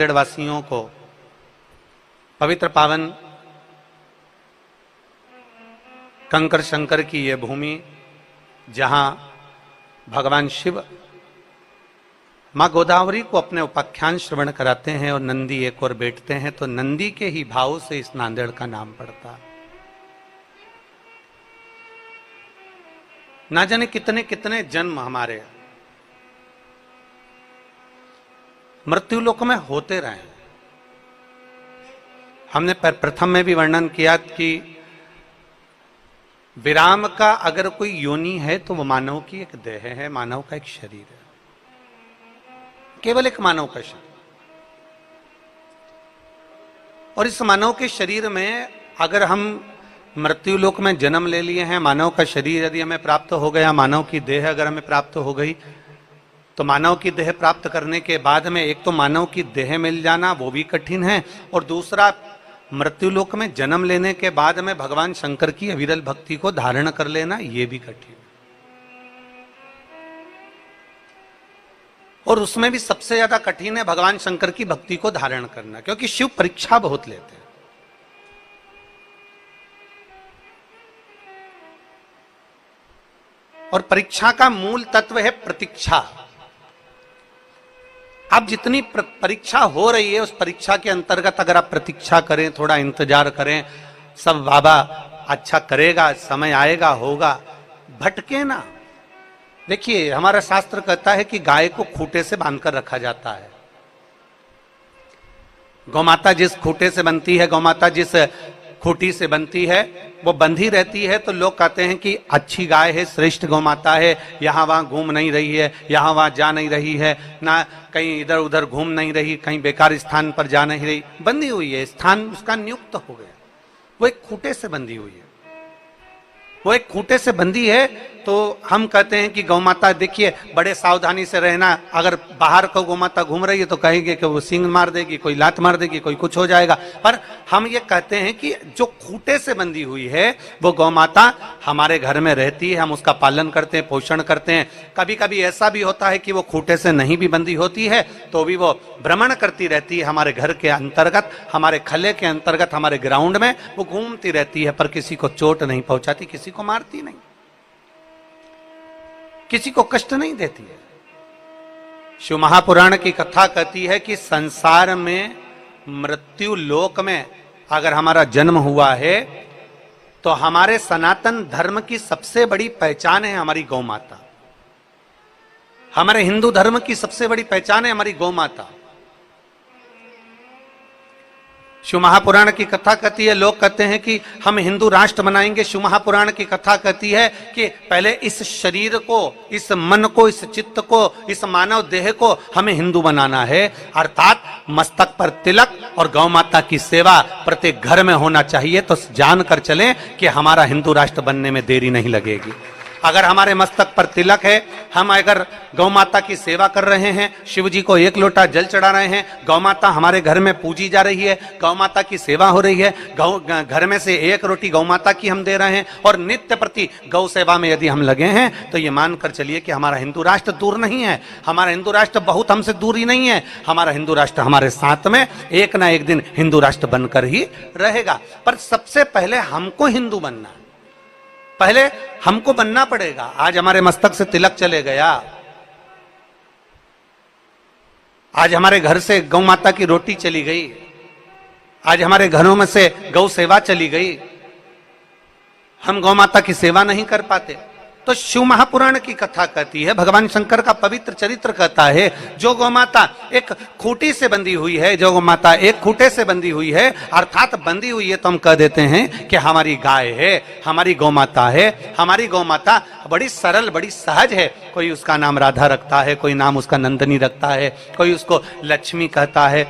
वासियों को पवित्र पावन कंकर शंकर की ये भूमि, जहां भगवान शिव मां गोदावरी को अपने उपाख्यान श्रवण कराते हैं और नंदी एक और बैठते हैं, तो नंदी के ही भाव से इस नांदेड़ का नाम पड़ता। ना जाने कितने कितने जन्म हमारे मृत्युलोक में होते रहे। हमने प्रथम में भी वर्णन किया कि विराम का अगर कोई योनि है तो वो मानव की एक देह है, मानव का एक शरीर है, केवल एक मानव का शरीर। और इस मानव के शरीर में अगर हम मृत्युलोक में जन्म ले लिए हैं, मानव का शरीर यदि हमें प्राप्त हो गया, मानव की देह अगर हमें प्राप्त हो गई, तो मानव की देह प्राप्त करने के बाद में एक तो मानव की देह मिल जाना वो भी कठिन है, और दूसरा मृत्युलोक में जन्म लेने के बाद में भगवान शंकर की अविरल भक्ति को धारण कर लेना ये भी कठिन। और उसमें भी सबसे ज्यादा कठिन है भगवान शंकर की भक्ति को धारण करना, क्योंकि शिव परीक्षा बहुत लेते हैं। और परीक्षा का मूल तत्व है प्रतीक्षा। अब जितनी परीक्षा हो रही है उस परीक्षा के अंतर्गत अगर आप प्रतीक्षा करें, थोड़ा इंतजार करें, सब बाबा अच्छा करेगा, समय आएगा, होगा, भटके ना। देखिए हमारा शास्त्र कहता है कि गाय को खूंटे से बांधकर रखा जाता है। गौमाता जिस खूंटे से बनती है, गौमाता जिस खूंटी से बनती है, वो बंधी रहती है, तो लोग कहते हैं कि अच्छी गाय है, श्रेष्ठ गौमाता है, यहाँ वहाँ घूम नहीं रही है, यहाँ वहाँ जा नहीं रही है, ना कहीं इधर उधर घूम नहीं रही, कहीं बेकार स्थान पर जा नहीं रही, बंधी हुई है, स्थान उसका नियुक्त हो गया। वो एक खूंटे से बंधी हुई है, वो एक खूंटे से बंधी है। तो हम कहते हैं कि गौमाता, देखिए बड़े सावधानी से रहना, अगर बाहर को गौमाता घूम रही है तो कहेंगे कि वो सींग मार देगी, कोई लात मार देगी, कोई कुछ हो जाएगा। पर हम ये कहते हैं कि जो खूंटे से बंधी हुई है वो गौमाता हमारे घर में रहती है, हम उसका पालन करते हैं, पोषण करते हैं। कभी कभी ऐसा भी होता है कि वो खूंटे से नहीं भी बंधी होती है तो भी वो भ्रमण करती रहती है हमारे घर के अंतर्गत, हमारे खले के अंतर्गत, हमारे ग्राउंड में वो घूमती रहती है, पर किसी को चोट नहीं पहुंचाती, किसी को मारती नहीं, किसी को कष्ट नहीं देती है। शिव महापुराण की कथा कहती है कि संसार में मृत्यु लोक में अगर हमारा जन्म हुआ है तो हमारे सनातन धर्म की सबसे बड़ी पहचान है हमारी गौ माता। हमारे हिंदू धर्म की सबसे बड़ी पहचान है हमारी गौ माता। शिव महापुराण की कथा कहती है, लोग कहते हैं कि हम हिंदू राष्ट्र बनाएंगे। शिव महापुराण की कथा कहती है कि पहले इस शरीर को, इस मन को, इस चित्त को, इस मानव देह को हमें हिंदू बनाना है, अर्थात मस्तक पर तिलक और गौ माता की सेवा प्रत्येक घर में होना चाहिए। तो जानकर चलें कि हमारा हिंदू राष्ट्र बनने में देरी नहीं लगेगी। अगर हमारे मस्तक पर तिलक है, हम अगर गौ माता की सेवा कर रहे हैं, शिव जी को एक लोटा जल चढ़ा रहे हैं, गौ माता हमारे घर में पूजी जा रही है, गौ माता की सेवा हो रही है, घर में से एक रोटी गौ माता की हम दे रहे हैं, और नित्य प्रति गौ सेवा में यदि हम लगे हैं, तो ये मानकर चलिए कि हमारा हिंदू राष्ट्र दूर नहीं है। हमारा हिंदू राष्ट्र बहुत हमसे दूर ही नहीं है। हमारा हिंदू राष्ट्र हमारे साथ में एक ना एक दिन हिंदू राष्ट्र बनकर ही रहेगा। पर सबसे पहले हमको हिंदू बनना, पहले हमको बनना पड़ेगा। आज हमारे मस्तक से तिलक चले गया, आज हमारे घर से गौ माता की रोटी चली गई, आज हमारे घरों में से गौ सेवा चली गई, हम गौ माता की सेवा नहीं कर पाते। तो शिव महापुराण की कथा कहती है, भगवान शंकर का पवित्र चरित्र कहता है, जो गौ माता एक खूंटी से बंधी हुई है, जो गौ माता एक खूंटे से बंधी हुई है, अर्थात बंधी हुई है, तो हम कह देते हैं कि हमारी गाय है, हमारी गौ माता है। हमारी गौ माता बड़ी सरल, बड़ी सहज है। कोई उसका नाम राधा रखता है, कोई नाम उसका नंदनी रखता है, कोई उसको लक्ष्मी कहता है,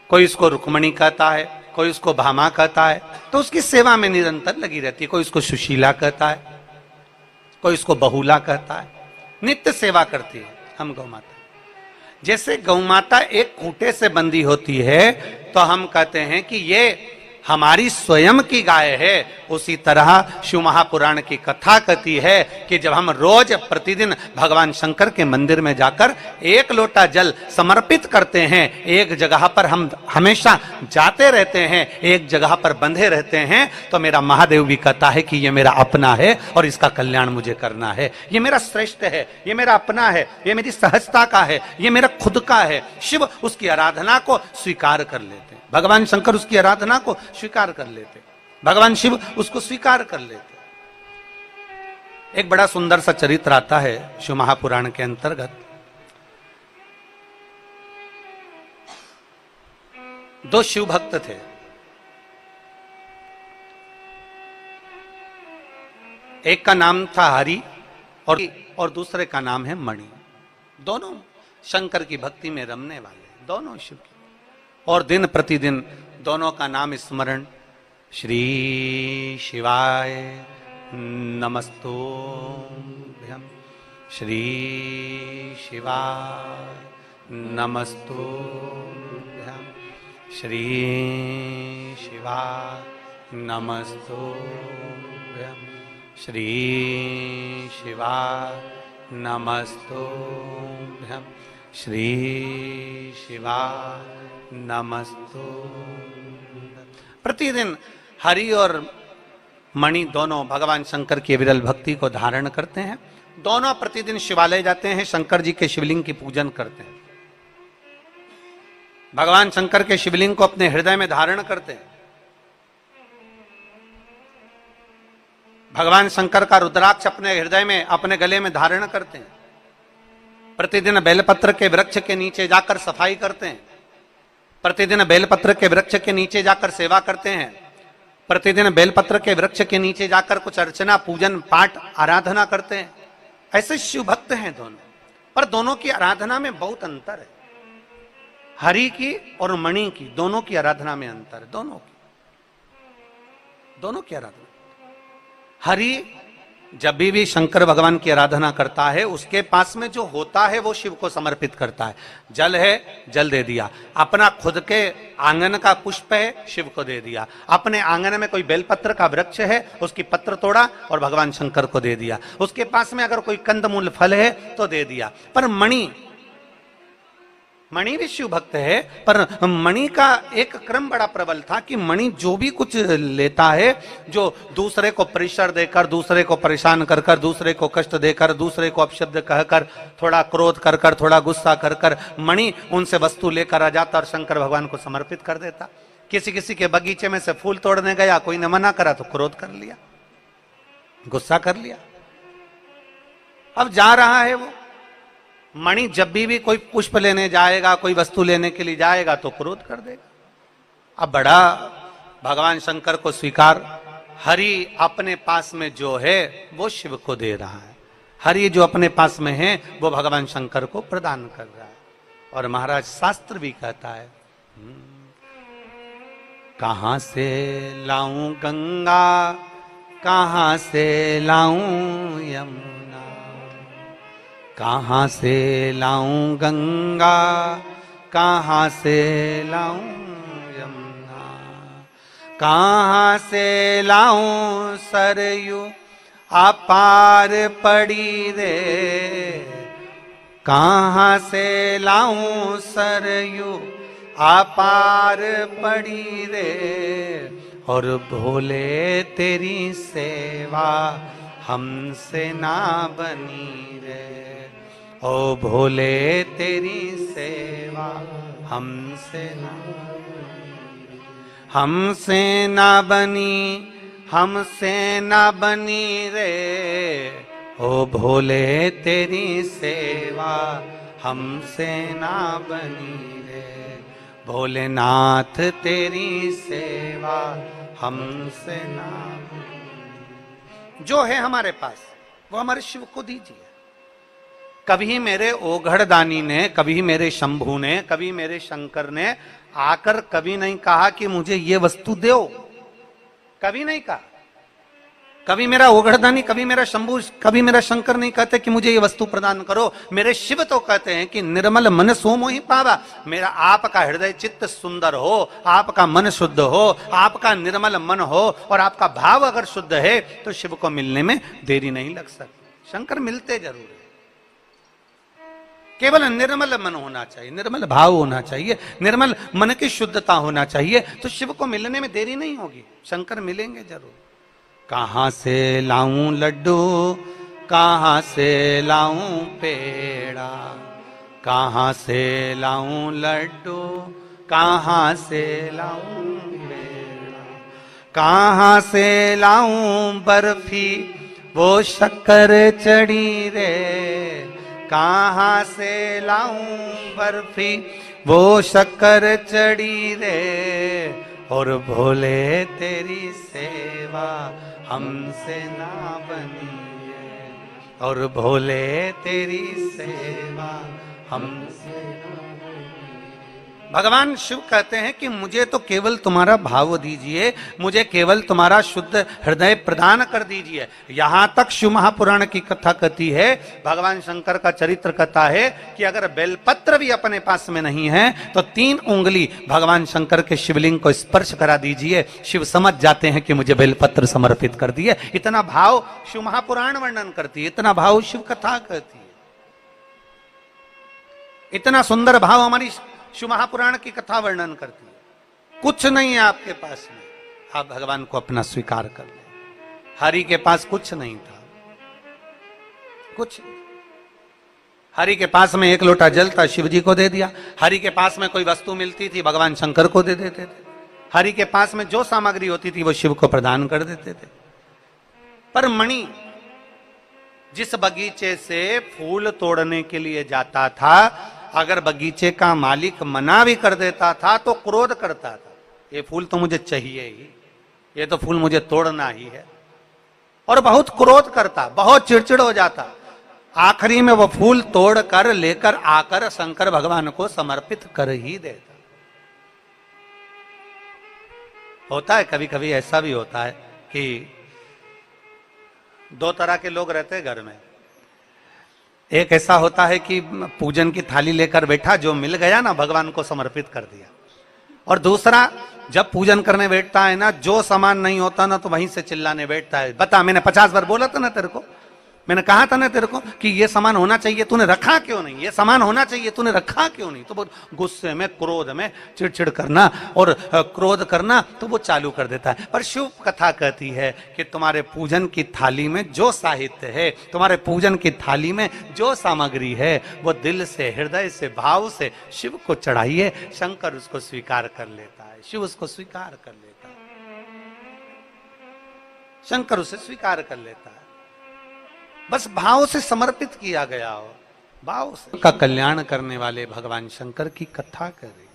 कोई उसको रुक्मणी कहता है, कोई उसको भामा कहता है। तो उसकी सेवा में निरंतर लगी रहती है। कोई उसको सुशीला कहता है, कोई इसको बहुला कहता है, नित्य सेवा करती है हम गौ माता। जैसे गौ माता एक खूंटे से बंधी होती है, तो हम कहते हैं कि ये हमारी स्वयं की गाय है। उसी तरह शिव महापुराण की कथा कहती है कि जब हम रोज प्रतिदिन भगवान शंकर के मंदिर में जाकर एक लोटा जल समर्पित करते हैं, एक जगह पर हम हमेशा जाते रहते हैं, एक जगह पर बंधे रहते हैं, तो मेरा महादेव भी कहता है कि ये मेरा अपना है और इसका कल्याण मुझे करना है, ये मेरा श्रेष्ठ है, ये मेरा अपना है, ये मेरी सहजता का है, ये मेरा खुद का है। शिव उसकी आराधना को स्वीकार कर लेते हैं, भगवान शंकर उसकी आराधना को स्वीकार कर लेते, भगवान शिव उसको स्वीकार कर लेते। एक बड़ा सुंदर सा चरित्र आता है शिव महापुराण के अंतर्गत। दो शिव भक्त थे, एक का नाम था हरि और दूसरे का नाम है मणि। दोनों शंकर की भक्ति में रमने वाले, दोनों शिव की, और दिन प्रतिदिन दोनों का नाम स्मरण, श्री शिवाय नमस्तुभ्यम, श्री शिवाय नमस्तुभ्यम, श्री शिवाय नमस्तुभ्यम, श्री शिवाय नमस्तुभ्यम, श्री शिवाय नमस्तुभ्यम। प्रतिदिन हरि और मणि दोनों भगवान शंकर की विरल भक्ति को धारण करते हैं। दोनों प्रतिदिन शिवालय जाते हैं, शंकर जी के शिवलिंग की पूजन करते हैं, भगवान शंकर के शिवलिंग को अपने हृदय में धारण करते हैं। भगवान शंकर का रुद्राक्ष अपने हृदय में, अपने गले में धारण करते हैं। प्रतिदिन बेलपत्र के वृक्ष के नीचे जाकर सफाई करते हैं, प्रतिदिन बेलपत्र के वृक्ष के नीचे जाकर सेवा करते हैं, प्रतिदिन बेलपत्र के वृक्ष के नीचे जाकर कुछ अर्चना, पूजन, पाठ, आराधना करते हैं। ऐसे शिव भक्त हैं दोनों, पर दोनों की आराधना में बहुत अंतर है। हरि की और मणि की, दोनों की आराधना में अंतर है। दोनों की आराधना, हरि जब भी शंकर भगवान की आराधना करता है, उसके पास में जो होता है वो शिव को समर्पित करता है। जल है, जल दे दिया, अपना खुद के आंगन का पुष्प है, शिव को दे दिया, अपने आंगन में कोई बेलपत्र का वृक्ष है, उसकी पत्र तोड़ा और भगवान शंकर को दे दिया, उसके पास में अगर कोई कंदमूल फल है तो दे दिया। पर मणि भी शिव भक्त है, पर मणि का एक क्रम बड़ा प्रबल था कि मणि जो भी कुछ लेता है, जो दूसरे को प्रेशर देकर, दूसरे को परेशान कर कर, दूसरे को कष्ट देकर, दूसरे को अपशब्द कहकर, थोड़ा क्रोध कर कर, थोड़ा गुस्सा कर कर, मणि उनसे वस्तु लेकर आ जाता और शंकर भगवान को समर्पित कर देता। किसी के बगीचे में से फूल तोड़ने गया, कोई ने मना करा तो क्रोध कर लिया, गुस्सा कर लिया। अब जा रहा है वो मणि, जब भी कोई पुष्प लेने जाएगा, कोई वस्तु लेने के लिए जाएगा तो क्रोध कर देगा। अब बड़ा भगवान शंकर को स्वीकार, हरि अपने पास में जो है वो शिव को दे रहा है, हरि जो अपने पास में है वो भगवान शंकर को प्रदान कर रहा है। और महाराज शास्त्र भी कहता है, कहां से लाऊं गंगा, कहां से लाऊं यमुना, कहां से लाऊं गंगा, कहां से लाऊं यमुना, कहां से लाऊं सरयू अपार पड़ी रे, कहां से लाऊं सरयू अपार पड़ी रे, और भोले तेरी सेवा हमसे ना बनी रे, ओ भोले तेरी सेवा हमसे ना बनी, हमसे ना बनी रे, ओ भोले तेरी सेवा हमसे ना बनी रे, भोलेनाथ तेरी सेवा हमसे ना बनी। जो है हमारे पास वो हमारे शिव को दीजिए। कभी मेरे ओघड़दानी ने, कभी मेरे शंभू ने, कभी मेरे शंकर ने आकर कभी नहीं कहा कि मुझे ये वस्तु दो, कभी नहीं कहा। कभी मेरा ओघड़दानी, कभी मेरा शंभू, कभी मेरा शंकर नहीं कहते कि मुझे ये वस्तु प्रदान करो। मेरे शिव तो कहते हैं कि निर्मल मन सो मोहि पावा। मेरा आपका हृदय चित्त सुंदर हो, आपका मन शुद्ध हो, आपका निर्मल मन हो और आपका भाव अगर शुद्ध है तो शिव को मिलने में देरी नहीं लग सकती। शंकर मिलते जरूर है, केवल निर्मल मन होना चाहिए, निर्मल भाव होना चाहिए, निर्मल मन की शुद्धता होना चाहिए, तो शिव को मिलने में देरी नहीं होगी। शंकर मिलेंगे जरूर। कहां से लाऊं लड्डू, कहां से लाऊं पेड़ा, कहां से लाऊं लड्डू, कहां से लाऊं पेड़ा, कहां से लाऊं बर्फी वो शक्कर चढ़ी रे, कहां से लाऊं बर्फी वो शक्कर चढ़ी रे, और भोले तेरी सेवा हमसे ना बनी है, और भोले तेरी सेवा हमसे ना बनी है। भगवान शिव कहते हैं कि मुझे तो केवल तुम्हारा भाव दीजिए, मुझे केवल तुम्हारा शुद्ध हृदय प्रदान कर दीजिए। यहां तक शिव महापुराण की कथा कहती है, भगवान शंकर का चरित्र कहता है कि अगर बेलपत्र भी अपने पास में नहीं है तो 3 उंगली भगवान शंकर के शिवलिंग को स्पर्श करा दीजिए, शिव समझ जाते हैं कि मुझे बेलपत्र समर्पित कर दिए। इतना भाव शिव महापुराण वर्णन करती है, इतना भाव शिव कथा कहती है, इतना सुंदर भाव हमारी शिव महापुराण की कथा वर्णन करती है। कुछ नहीं है आपके पास में, आप भगवान को अपना स्वीकार कर ले। हरि के पास कुछ नहीं था, कुछ। हरि के पास में 1 लोटा जल था, शिव जी को दे दिया। हरि के पास में कोई वस्तु मिलती थी, भगवान शंकर को दे देते थे। हरि के पास में जो सामग्री होती थी वो शिव को प्रदान कर देते थे। पर मणि जिस बगीचे से फूल तोड़ने के लिए जाता था, अगर बगीचे का मालिक मना भी कर देता था तो क्रोध करता था, ये फूल तो मुझे चाहिए ही, ये तो फूल मुझे तोड़ना ही है, और बहुत क्रोध करता, बहुत चिड़चिड़ हो जाता। आखिरी में वो फूल तोड़ कर लेकर आकर शंकर भगवान को समर्पित कर ही देता। होता है कभी कभी ऐसा भी होता है कि 2 तरह के लोग रहते हैं घर में। एक ऐसा होता है कि पूजन की थाली लेकर बैठा, जो मिल गया ना भगवान को समर्पित कर दिया। और दूसरा, जब पूजन करने बैठता है ना, जो सामान नहीं होता ना तो वहीं से चिल्लाने बैठता है, बता मैंने 50 बार बोला था ना तेरे को, मैंने कहा था ना तेरे को कि ये सामान होना चाहिए, तूने रखा क्यों नहीं, ये सामान होना चाहिए, तूने रखा क्यों नहीं। तो वो गुस्से में, क्रोध में चिड़चिड़ करना और क्रोध करना तो वो चालू कर देता है। पर शिव कथा कहती है कि तुम्हारे पूजन की थाली में जो साहित्य है, तुम्हारे पूजन की थाली में जो सामग्री है, वो दिल से, हृदय से, भाव से शिव को चढ़ाइए। शंकर उसको स्वीकार कर लेता है, शिव उसको स्वीकार कर लेता है, शंकर उसे स्वीकार कर लेता है। बस भाव से समर्पित किया गया हो, भाव से। का कल्याण करने वाले भगवान शंकर की कथा करें।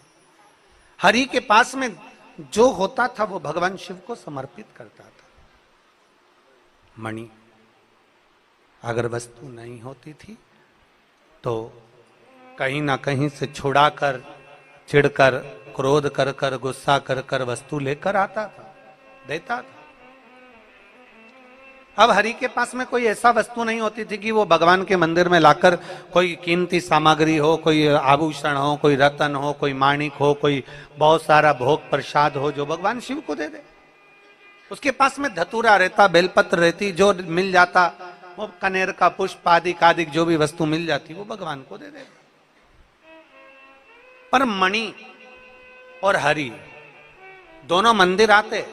हरि के पास में जो होता था वो भगवान शिव को समर्पित करता था। मणि अगर वस्तु नहीं होती थी तो कहीं ना कहीं से छुड़ाकर, चिढ़कर, क्रोध कर कर, गुस्सा कर कर वस्तु लेकर आता था, देता था। अब हरि के पास में कोई ऐसा वस्तु नहीं होती थी कि वो भगवान के मंदिर में लाकर कोई कीमती सामग्री हो, कोई आभूषण हो, कोई रतन हो, कोई माणिक हो, कोई बहुत सारा भोग प्रसाद हो जो भगवान शिव को दे दे। उसके पास में धतूरा रहता, बेलपत्र रहती, जो मिल जाता वो कनेर का पुष्प आदि कादिक जो भी वस्तु मिल जाती वो भगवान को दे दे। पर मणि और हरि दोनों मंदिर आते।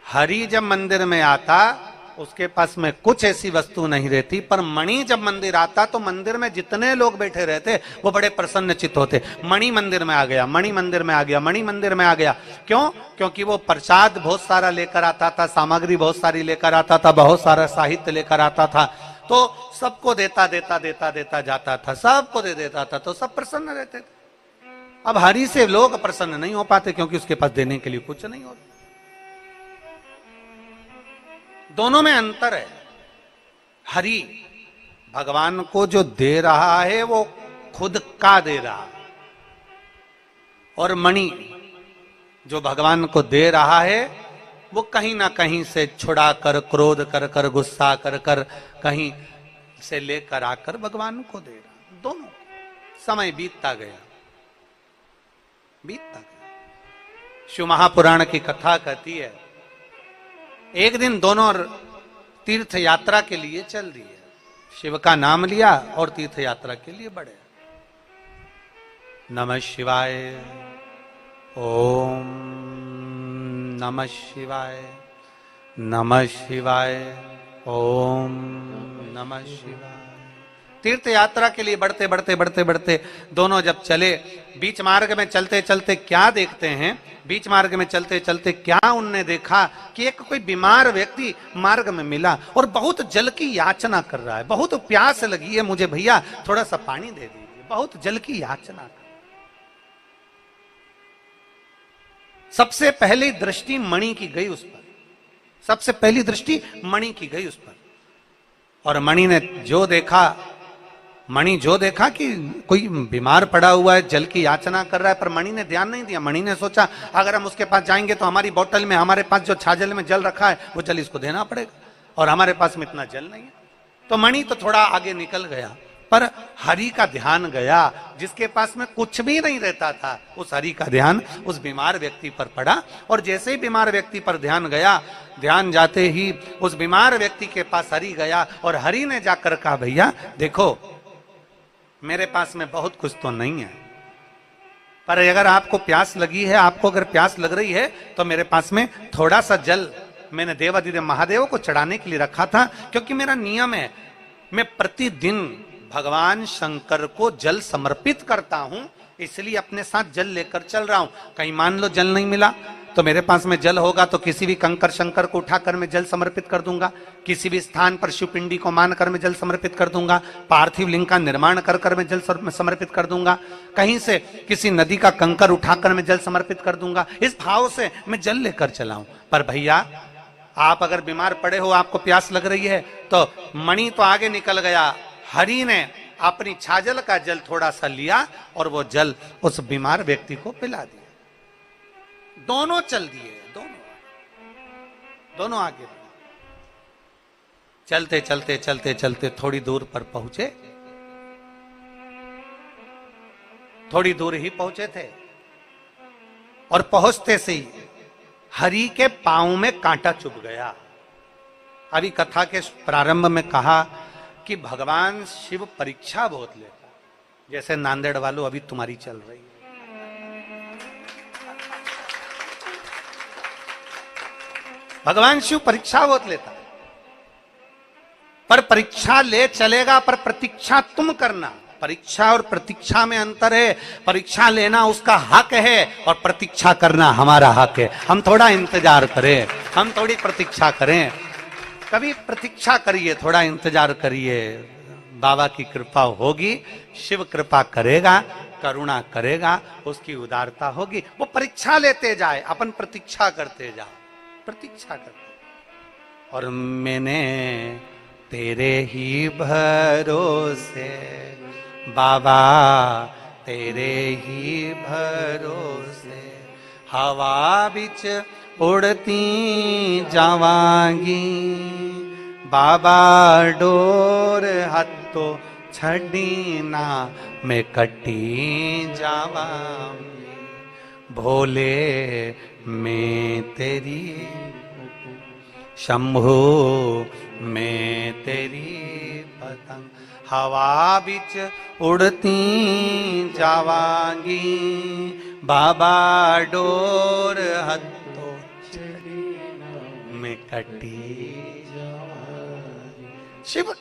हरि जब मंदिर में आता उसके पास में कुछ ऐसी वस्तु नहीं रहती, पर मणि जब मंदिर आता तो मंदिर में जितने लोग बैठे रहते वो बड़े प्रसन्न चित्त होते। मणि मंदिर में आ गया, मणि मंदिर में आ गया, मणि मंदिर में आ गया। क्यों? क्योंकि वो प्रसाद बहुत सारा लेकर आता था, सामग्री बहुत सारी लेकर आता था, बहुत सारा साहित्य लेकर आता था, तो सबको देता देता देता देता जाता था, सबको दे देता था, तो सब प्रसन्न रहते थे। अब हरि से लोग प्रसन्न नहीं हो पाते क्योंकि उसके पास देने के लिए कुछ नहीं होता। दोनों में अंतर है। हरि भगवान को जो दे रहा है वो खुद का दे रहा है, और मणि जो भगवान को दे रहा है वो कहीं ना कहीं से छुड़ा कर, क्रोध कर कर, गुस्सा कर कर कहीं से लेकर आकर भगवान को दे रहा। दोनों समय बीतता गया, बीतता गया। शिव महापुराण की कथा कहती है एक दिन दोनों तीर्थ यात्रा के लिए चल दिए। शिव का नाम लिया और तीर्थ यात्रा के लिए बढ़े। नमः शिवाय, ओम नमः शिवाय, नमः शिवाय, ओम नमः शिवाय। तीर्थ यात्रा के लिए बढ़ते बढ़ते बढ़ते बढ़ते दोनों जब चले, बीच मार्ग में चलते चलते क्या देखते हैं, बीच मार्ग में चलते चलते क्या उनने देखा कि एक कोई बीमार व्यक्ति मार्ग में मिला और बहुत जल की याचना कर रहा है। बहुत प्यास लगी है मुझे, भैया थोड़ा सा पानी दे दीजिए। बहुत जल की याचना कर। सबसे पहली दृष्टि मणि की गई उस पर, सबसे पहली दृष्टि मणि की गई उस पर। और मणि ने जो देखा, मणि जो देखा कि कोई बीमार पड़ा हुआ है, जल की याचना कर रहा है, पर मणि ने ध्यान नहीं दिया। मणि ने सोचा अगर हम उसके पास जाएंगे तो हमारी बोतल में, हमारे पास जो छाजल में जल रखा है वो जल इसको देना पड़ेगा और हमारे पास में इतना जल नहीं है। तो मणि तो थोड़ा आगे निकल गया, पर हरि का ध्यान गया। जिसके पास में कुछ भी नहीं रहता था उस हरि का ध्यान उस बीमार व्यक्ति पर पड़ा। और जैसे ही बीमार व्यक्ति पर ध्यान गया, ध्यान जाते ही उस बीमार व्यक्ति के पास हरि गया और हरि ने जाकर कहा भैया देखो मेरे पास में बहुत कुछ तो नहीं है, पर अगर आपको प्यास लगी है, आपको अगर प्यास लग रही है तो मेरे पास में थोड़ा सा जल मैंने देवाधिदेव महादेव को चढ़ाने के लिए रखा था। क्योंकि मेरा नियम है मैं प्रतिदिन भगवान शंकर को जल समर्पित करता हूं, इसलिए अपने साथ जल लेकर चल रहा हूं। कहीं मान लो जल नहीं मिला तो मेरे पास में जल होगा तो किसी भी कंकर शंकर को उठाकर मैं जल समर्पित कर दूंगा, किसी भी स्थान पर शिव पिंडी को मानकर मैं जल समर्पित कर दूंगा, पार्थिव लिंग का निर्माण कर कर मैं जल समर्पित कर दूंगा, कहीं से किसी नदी का कंकर उठाकर मैं जल समर्पित कर दूंगा। इस भाव से मैं जल लेकर चला हूं। पर भैया आप अगर बीमार पड़े हो, आपको प्यास लग रही है, तो मणि तो आगे निकल गया, हरि ने अपनी छाजल का जल थोड़ा सा लिया और वो जल उस बीमार व्यक्ति को पिला दिया। दोनों चल दिए, दोनों आगे बढ़े। चलते चलते चलते चलते थोड़ी दूर पर पहुंचे, थोड़ी दूर ही पहुंचे थे और पहुंचते से ही हरि के पांव में कांटा चुभ गया। अभी कथा के प्रारंभ में कहा कि भगवान शिव परीक्षा बहुत लेता, जैसे नांदेड़ वालों अभी तुम्हारी चल रही है। भगवान शिव परीक्षा बहुत लेता, पर परीक्षा ले चलेगा, पर प्रतीक्षा तुम करना। परीक्षा और प्रतीक्षा में अंतर है। परीक्षा लेना उसका हक है और प्रतीक्षा करना हमारा हक है। हम थोड़ा इंतजार करें, हम थोड़ी प्रतीक्षा करें। कभी प्रतीक्षा करिए, थोड़ा इंतजार करिए, बाबा की कृपा होगी, शिव कृपा करेगा, करुणा करेगा, उसकी उदारता होगी। वो परीक्षा लेते जाए, अपन प्रतीक्षा करते जाओ, प्रतीक्षा करते। और मैंने तेरे ही भरोसे बाबा, तेरे ही भरोसे हवा बिच उड़ती जावांगी, बाबा डोर हथो छड़ी ना मैं कटी जावांगी, भोले मैं तेरी, शंभु मैं तेरी पतंग, हवा बिच उड़ती जावांगी, बाबा डोर हथो में कटी। शिव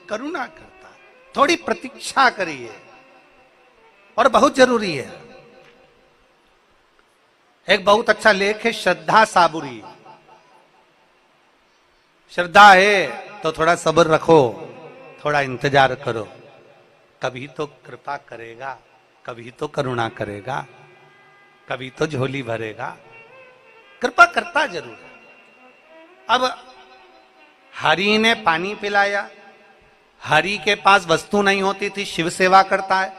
करुणा करता, थोड़ी प्रतीक्षा करिए और बहुत जरूरी है। एक बहुत अच्छा लेख है श्रद्धा साबुरी। श्रद्धा है तो थोड़ा सब्र रखो, थोड़ा इंतजार करो, कभी तो कृपा करेगा, कभी तो करुणा करेगा, कभी तो झोली भरेगा, कृपा करता जरूर है। अब हरि ने पानी पिलाया, हरि के पास वस्तु नहीं होती थी, शिव सेवा करता है,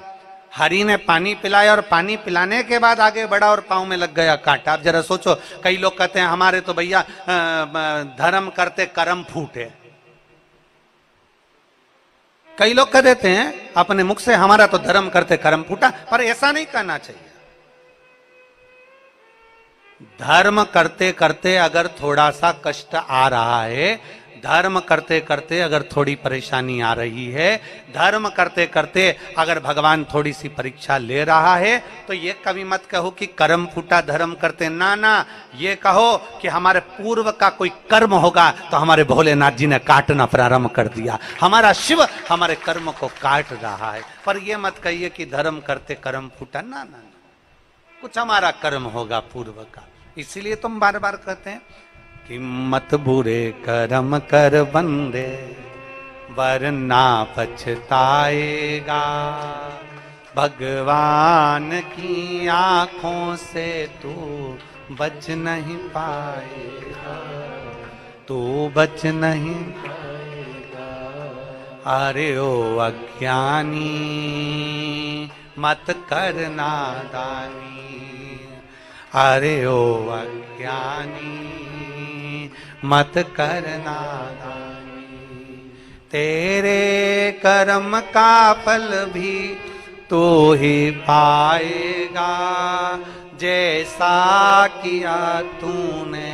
हरि ने पानी पिलाया और पानी पिलाने के बाद आगे बढ़ा और पांव में लग गया कांटा। आप जरा सोचो, कई लोग कहते हैं हमारे तो भैया धर्म करते कर्म फूटे। कई लोग कह देते हैं अपने मुख से हमारा तो धर्म करते कर्म फूटा, पर ऐसा नहीं कहना चाहिए। धर्म करते करते अगर थोड़ा सा कष्ट आ रहा है, धर्म करते करते अगर थोड़ी परेशानी आ रही है, धर्म करते करते अगर भगवान थोड़ी सी परीक्षा ले रहा है, तो ये कभी मत कहो कि कर्म फूटा धर्म करते। ना ना, ये कहो कि हमारे पूर्व का कोई कर्म होगा तो हमारे भोलेनाथ जी ने काटना प्रारंभ कर दिया, हमारा शिव हमारे कर्म को काट रहा है। पर ये मत कहिए कि धर्म करते कर्म फूटा। ना ना, कुछ हमारा कर्म होगा पूर्व का। इसीलिए तुम बार बार कहते हैं कि मत बुरे कर्म कर बंदे वरना पछताएगा, भगवान की आंखों से तू बच नहीं पाएगा, तू बच नहीं पाएगा। अरे ओ अज्ञानी मत कर नादानी, अरे ओ अज्ञानी मत कर नादानी, तेरे कर्म का फल भी तू ही पाएगा, जैसा किया तूने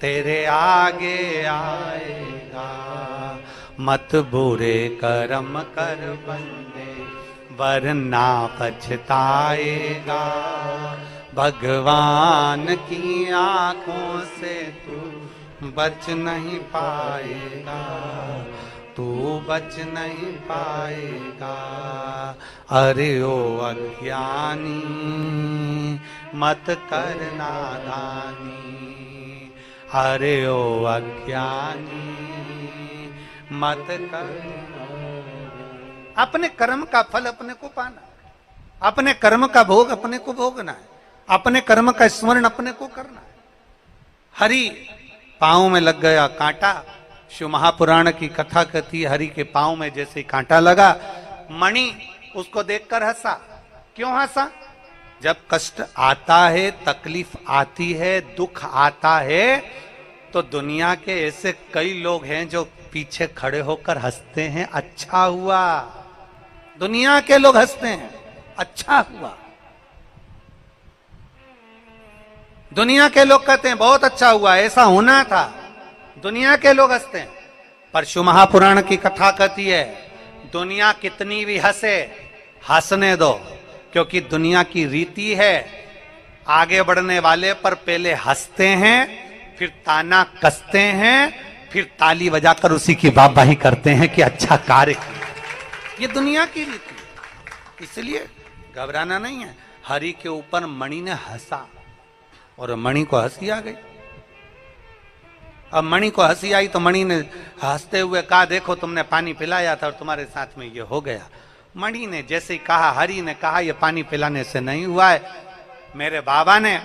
तेरे आगे आएगा। मत बुरे कर्म कर बंदे वरना पछताएगा, भगवान की आंखों से तू बच नहीं पाएगा, तू बच नहीं पाएगा। अरे ओ अज्ञानी मत कर नादानी, अरे ओ अज्ञानी मत कर। अपने कर्म का फल अपने को पाना, अपने कर्म का भोग अपने को भोगना है, अपने कर्म का स्मरण अपने को करना है। हरि पांव में लग गया कांटा। शिव महापुराण की कथा कहती है हरि के पांव में जैसे कांटा लगा, मणि उसको देखकर हंसा। क्यों हंसा? जब कष्ट आता है, तकलीफ आती है, दुख आता है, तो दुनिया के ऐसे कई लोग हैं जो पीछे खड़े होकर हंसते हैं, अच्छा हुआ। दुनिया के लोग हंसते हैं, अच्छा हुआ। दुनिया के लोग कहते हैं बहुत अच्छा हुआ, ऐसा होना था। दुनिया के लोग हंसते हैं। पर शिव महापुराण की कथा कहती है दुनिया कितनी भी हंसे, हंसने दो, क्योंकि दुनिया की रीति है आगे बढ़ने वाले पर पहले हंसते हैं, फिर ताना कसते हैं, फिर ताली बजाकर उसी की वाहवाही करते हैं कि अच्छा कार्य किया। ये दुनिया की रीति है, इसलिए घबराना नहीं है। हरि के ऊपर मणि ने हंसा और मणि को हंसी आ गई। अब मणि को हंसी आई तो मणि ने हंसते हुए कहा देखो तुमने पानी पिलाया था और तुम्हारे साथ में ये हो गया। मणि ने जैसे ही कहा, हरि ने कहा ये पानी पिलाने से नहीं हुआ है, मेरे बाबा ने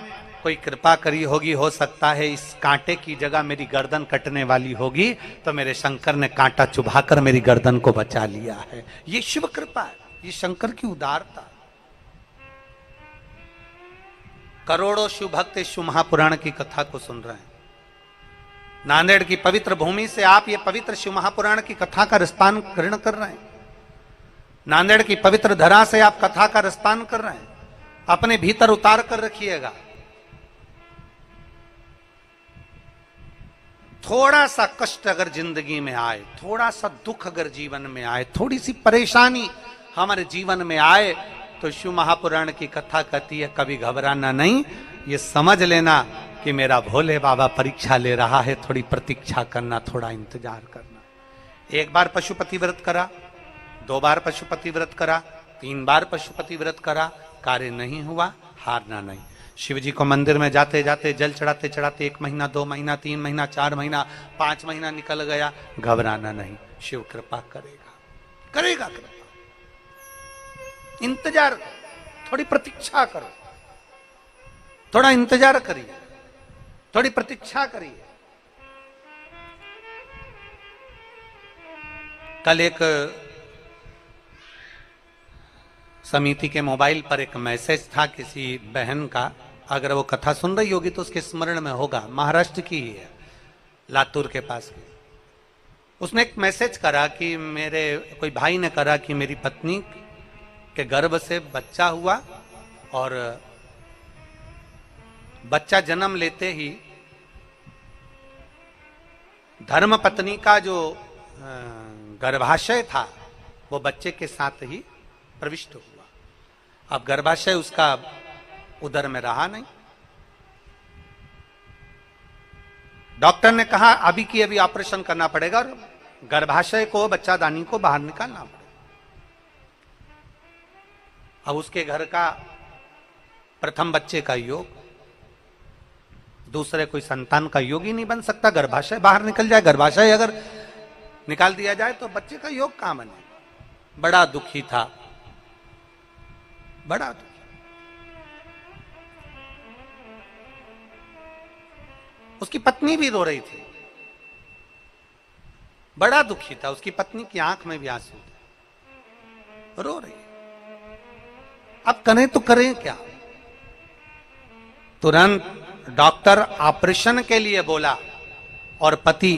कोई कृपा करी होगी, हो सकता है इस कांटे की जगह मेरी गर्दन कटने वाली होगी, तो मेरे शंकर ने कांटा चुभाकर मेरी गर्दन को बचा लिया है। ये शिव कृपा है, ये शंकर की उदारता। करोड़ों शिव भक्त शिव महापुराण की कथा को सुन रहे हैं। नांदेड़ की पवित्र भूमि से आप ये पवित्र शिव महापुराण की कथा का रसपान ग्रहण कर रहे हैं। नांदेड़ की पवित्र धरा से आप कथा का रसपान कर रहे हैं। अपने भीतर उतार कर रखिएगा। थोड़ा सा कष्ट अगर जिंदगी में आए, थोड़ा सा दुख अगर जीवन में आए, थोड़ी सी परेशानी हमारे जीवन में आए, तो शिव महापुराण की कथा कहती है कभी घबराना नहीं, ये समझ लेना कि मेरा भोले बाबा परीक्षा ले रहा है, थोड़ी प्रतीक्षा करना, थोड़ा इंतजार करना। एक बार पशुपति व्रत करा, 2 बार पशुपति व्रत करा, 3 बार पशुपति व्रत करा, कार्य नहीं हुआ, हारना नहीं। शिव जी को मंदिर में जाते जाते जल चढ़ाते चढ़ाते 1 महीना, 2 महीना, 3 महीना, 4 महीना, 5 महीना निकल गया, घबराना नहीं, शिव कृपा करेगा, करेगा कृपा। इंतजार, थोड़ी प्रतीक्षा करो, थोड़ा इंतजार करिए, थोड़ी प्रतीक्षा करिए। कल एक समिति के मोबाइल पर एक मैसेज था किसी बहन का, अगर वो कथा सुन रही होगी तो उसके स्मरण में होगा, महाराष्ट्र की ही है, लातूर के पास की। उसने एक मैसेज करा कि मेरे कोई भाई ने करा कि मेरी पत्नी के गर्भ से बच्चा हुआ और बच्चा जन्म लेते ही धर्म पत्नी का जो गर्भाशय था वो बच्चे के साथ ही प्रविष्ट हुआ। अब गर्भाशय उसका उदर में रहा नहीं। डॉक्टर ने कहा अभी की अभी ऑपरेशन करना पड़ेगा और गर्भाशय को, बच्चादानी को बाहर निकालना पड़ेगा। अब उसके घर का प्रथम बच्चे का योग, दूसरे कोई संतान का योग ही नहीं बन सकता। गर्भाशय बाहर निकल जाए, गर्भाशय अगर निकाल दिया जाए तो बच्चे का योग कहां बने। बड़ा दुखी था, बड़ा दुखी। उसकी पत्नी भी रो रही थी, बड़ा दुखी था। उसकी पत्नी की आंख में भी आंसू थे, रो रही। अब करें तो करें क्या। तुरंत डॉक्टर ऑपरेशन के लिए बोला और पति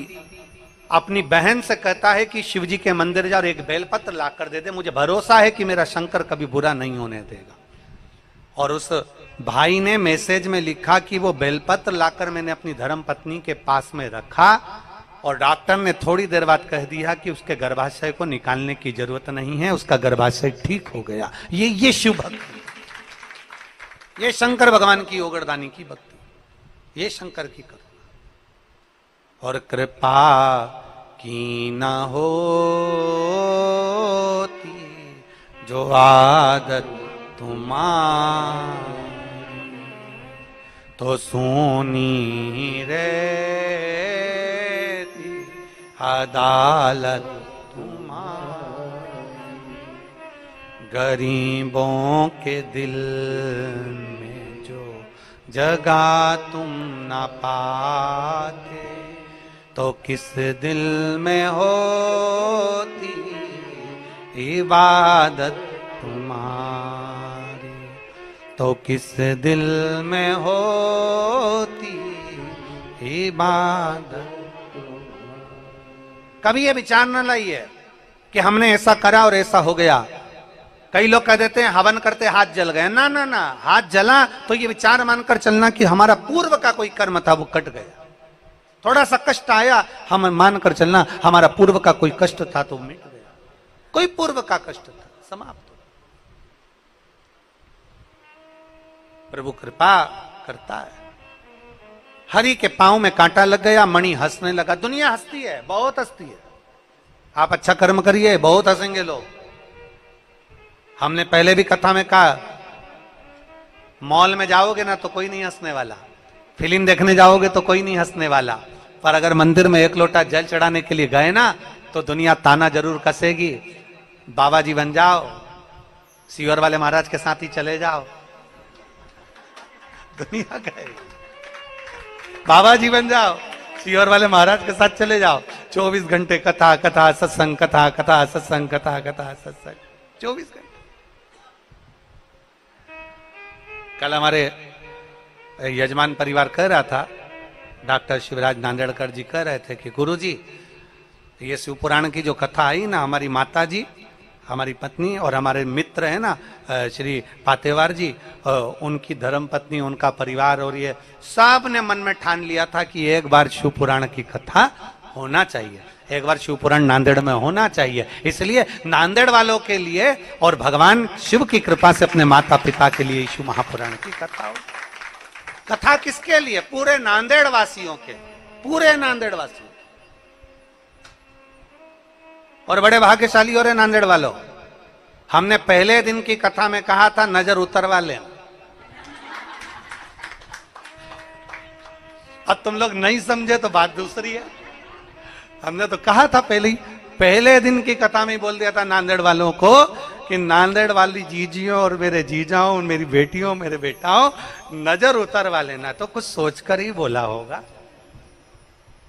अपनी बहन से कहता है कि शिवजी के मंदिर जा और एक बेलपत्र लाकर दे दे, मुझे भरोसा है कि मेरा शंकर कभी बुरा नहीं होने देगा। और उस भाई ने मैसेज में लिखा कि वो बेलपत्र लाकर मैंने अपनी धर्म पत्नी के पास में रखा और डॉक्टर ने थोड़ी देर बाद कह दिया कि उसके गर्भाशय को निकालने की जरूरत नहीं है, उसका गर्भाशय ठीक हो गया। ये शिव भक्ति, ये शंकर भगवान की ओगरदानी की भक्ति, ये शंकर की करुणा। और कृपा की न होती जो आदत तुम्हारी तो सोनी रहती अदालत तुम्हारी। गरीबों के दिल में जो जगह तुम न पाते तो किस दिल में होती इबादत तुम्हारी, तो किस दिल में होती इबादत। कभी ये विचार न लाइए कि हमने ऐसा करा और ऐसा हो गया। कई लोग कह देते हैं हवन करते हाथ जल गए। ना ना ना, हाथ जला तो ये विचार मानकर चलना कि हमारा पूर्व का कोई कर्म था वो कट गया। थोड़ा सा कष्ट आया, हम मानकर चलना हमारा पूर्व का कोई कष्ट था तो मिट गया। कोई पूर्व का कष्ट था, समाप्त। प्रभु कृपा करता है। हरि के पांव में कांटा लग गया, मणि हंसने लगा। दुनिया हंसती है, बहुत हंसती है। आप अच्छा कर्म करिए, बहुत हंसेंगे लोग। हमने पहले भी कथा में कहा, मॉल में जाओगे ना तो कोई नहीं हंसने वाला, फिल्म देखने जाओगे तो कोई नहीं हंसने वाला, पर अगर मंदिर में एक लोटा जल चढ़ाने के लिए गए ना तो दुनिया ताना जरूर कसेगी। बाबा जी बन जाओ, सीवर वाले महाराज के साथ ही चले जाओ, दुनिया कहेगी। बाबा जी बन जाओ, सीवर वाले महाराज के साथ चले जाओ, 24 घंटे कथा कथा सत्संग, कथा कथा सत्संग, कथा कथा सत्संग, 24 घंटे। कल हमारे यजमान परिवार कह रहा था, डॉक्टर शिवराज नांदेड़कर जी कह रहे थे कि गुरुजी ये शिव पुराण की जो कथा आई ना, हमारी माता जी, हमारी पत्नी और हमारे मित्र है ना श्री पातेवार जी, उनकी धर्म पत्नी, उनका परिवार और ये सब ने मन में ठान लिया था कि एक बार शिव पुराण की कथा होना चाहिए, एक बार शिव पुराण नांदेड़ में होना चाहिए। इसलिए नांदेड़ वालों के लिए और भगवान शिव की कृपा से अपने माता पिता के लिए शिव महापुराण की कथा हो। कथा किसके लिए? पूरे नांदेड़ वासियों के, पूरे नांदेड़ वासियों। और बड़े भाग्यशाली हो रहे नांदेड़ वालों। हमने पहले दिन की कथा में कहा था नजर उतरवा लें। अब तुम लोग नहीं समझे तो बात दूसरी है। हमने तो कहा था पहले दिन की कथा में बोल दिया था नांदेड़ वालों को कि नांदेड़ वाली जीजियों और मेरे जीजाओं, मेरी बेटियों, मेरे बेटाओं, नजर उतरवा लेना। तो कुछ सोचकर ही बोला होगा,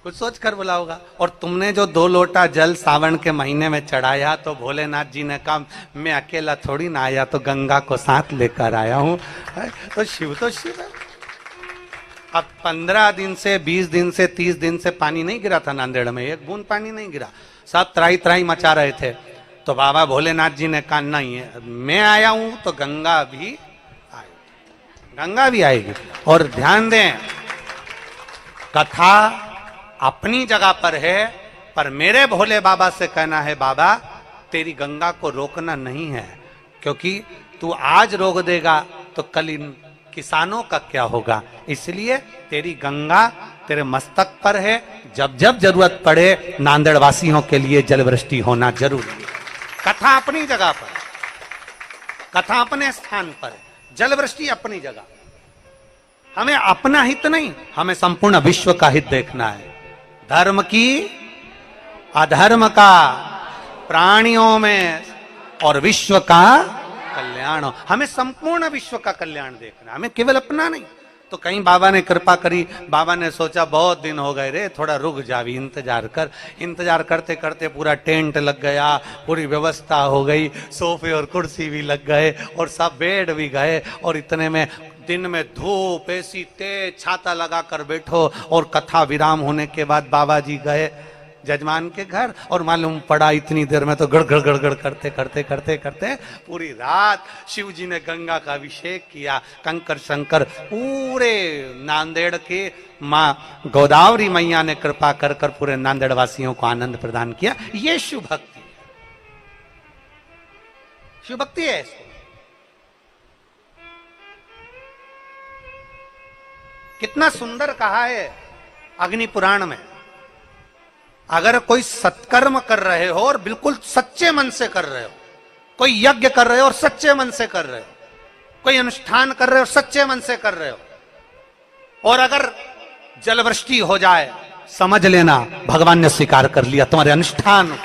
कुछ सोच कर बोला होगा। और तुमने जो 2 लोटा जल सावन के महीने में चढ़ाया तो भोलेनाथ जी ने कहा मैं अकेला थोड़ी ना आया, तो गंगा को साथ लेकर आया हूं। तो शिव है। अब 15 दिन से 20 दिन से 30 दिन से पानी नहीं गिरा था नांदेड़ में, एक बूंद पानी नहीं गिरा, सब त्राही त्राही मचा रहे थे। तो बाबा भोलेनाथ जी ने कहा नहीं है, मैं आया हूं तो गंगा भी आएगी, गंगा भी आएगी। और ध्यान दें, कथा अपनी जगह पर है, पर मेरे भोले बाबा से कहना है बाबा तेरी गंगा को रोकना नहीं है, क्योंकि तू आज रोक देगा तो कल इन किसानों का क्या होगा। इसलिए तेरी गंगा तेरे मस्तक पर है, जब जब जरूरत पड़े नांदेड़ वासियों के लिए जलवृष्टि होना जरूरी है। कथा अपनी जगह पर, कथा अपने स्थान पर है, जलवृष्टि अपनी जगह। हमें अपना हित नहीं, हमें संपूर्ण विश्व का हित देखना है। धर्म की अधर्म का, प्राणियों में और विश्व का कल्याण, हमें संपूर्ण विश्व का कल्याण देखना, हमें केवल अपना नहीं। तो कहीं बाबा ने कृपा करी, बाबा ने सोचा बहुत दिन हो गए रे, थोड़ा रुक जा भी, इंतजार कर। इंतजार करते करते पूरा टेंट लग गया, पूरी व्यवस्था हो गई, सोफे और कुर्सी भी लग गए और सब बेड भी गए। और इतने में दिन में धूप, ऐसी तेज छाता लगा कर बैठो। और कथा विराम होने के बाद बाबा जी गए जजमान के घर, और मालूम पड़ा इतनी देर में तो गड़गड़ गड़गड़ करते करते करते करते पूरी रात शिव जी ने गंगा का अभिषेक किया। कंकर शंकर पूरे नांदेड़ के माँ गोदावरी मैया ने कृपा कर कर पूरे नांदेड़ वासियों को आनंद प्रदान किया। ये शिव भक्ति, शिव भक्ति है। कितना सुंदर कहा है अग्नि पुराण में, अगर कोई सत्कर्म कर रहे हो और बिल्कुल सच्चे मन से कर रहे हो, कोई यज्ञ कर रहे हो और सच्चे मन से कर रहे हो, कोई अनुष्ठान कर रहे हो सच्चे मन से कर रहे हो, और अगर जलवृष्टि हो जाए, समझ लेना भगवान ने स्वीकार कर लिया तुम्हारे अनुष्ठान को,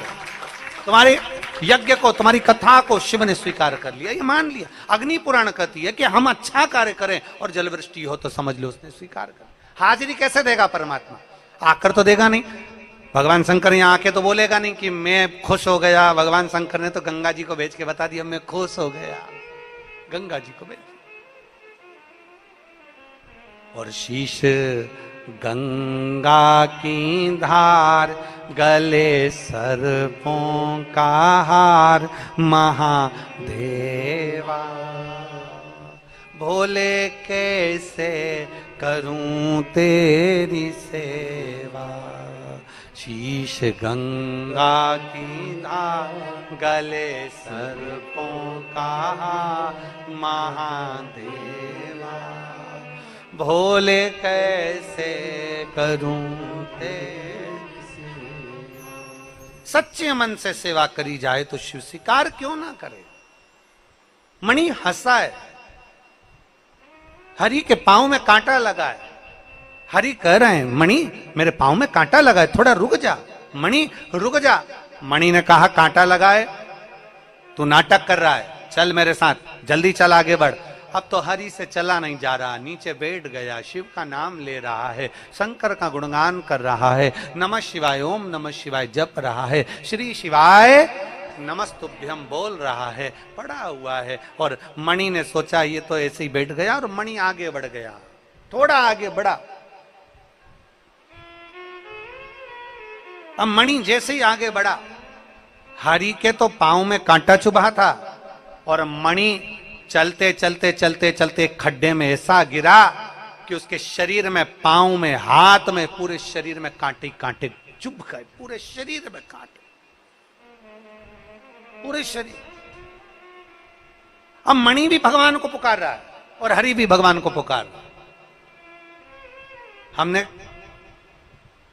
तुम्हारे यज्ञ को, तुम्हारी कथा को शिव ने स्वीकार कर लिया, ये मान लिया। अग्नि पुराण कहती है कि हम अच्छा कार्य करें और जलवृष्टि हो तो समझ लो उसने स्वीकार कर। हाजिरी कैसे देगा परमात्मा? आकर तो देगा नहीं। भगवान शंकर यहाँ आके तो बोलेगा नहीं कि मैं खुश हो गया। भगवान शंकर ने तो गंगा जी को भेज के बता दिया मैं खुश हो गया, गंगा जी को भेज। और शीश गंगा की धार, गले सर्पों का हार, महादेवा भोले कैसे करूं तेरी सेवा। शीश गंगा की धार, गले सर्पों का हार, महादेवा भोले कैसे करूं तेरी सेवा। सच्चे मन से सेवा करी जाए तो शिव स्वीकार क्यों ना करे। मणि हंसा है, हरि के पांव में कांटा लगा है। हरि कह रहे हैं मणि मेरे पांव में कांटा लगा है, थोड़ा रुक जा। मणि रुक जा। मणि ने कहा कांटा लगा है, तू नाटक कर रहा है, चल मेरे साथ, जल्दी चल आगे बढ़। अब तो हरि से चला नहीं जा रहा, नीचे बैठ गया, शिव का नाम ले रहा है, शंकर का गुणगान कर रहा है, नमः शिवाय ओम नमः शिवाय जप रहा है, श्री शिवाय नमस्तुभ्यम बोल रहा है, पड़ा हुआ है। और मणि ने सोचा ये तो ऐसे ही बैठ गया, और मणि आगे बढ़ गया, थोड़ा आगे बढ़ा। अब मणि जैसे ही आगे बढ़ा, हरि के तो पांव में कांटा चुभा था, और मणि चलते चलते चलते चलते खड्डे में ऐसा गिरा कि उसके शरीर में, पांव में, हाथ में, पूरे शरीर में कांटे कांटे चुभ गए, पूरे शरीर में कांटे, पूरे शरीर। अब मणि भी भगवान को पुकार रहा है और हरि भी भगवान को पुकार रहा है। हमने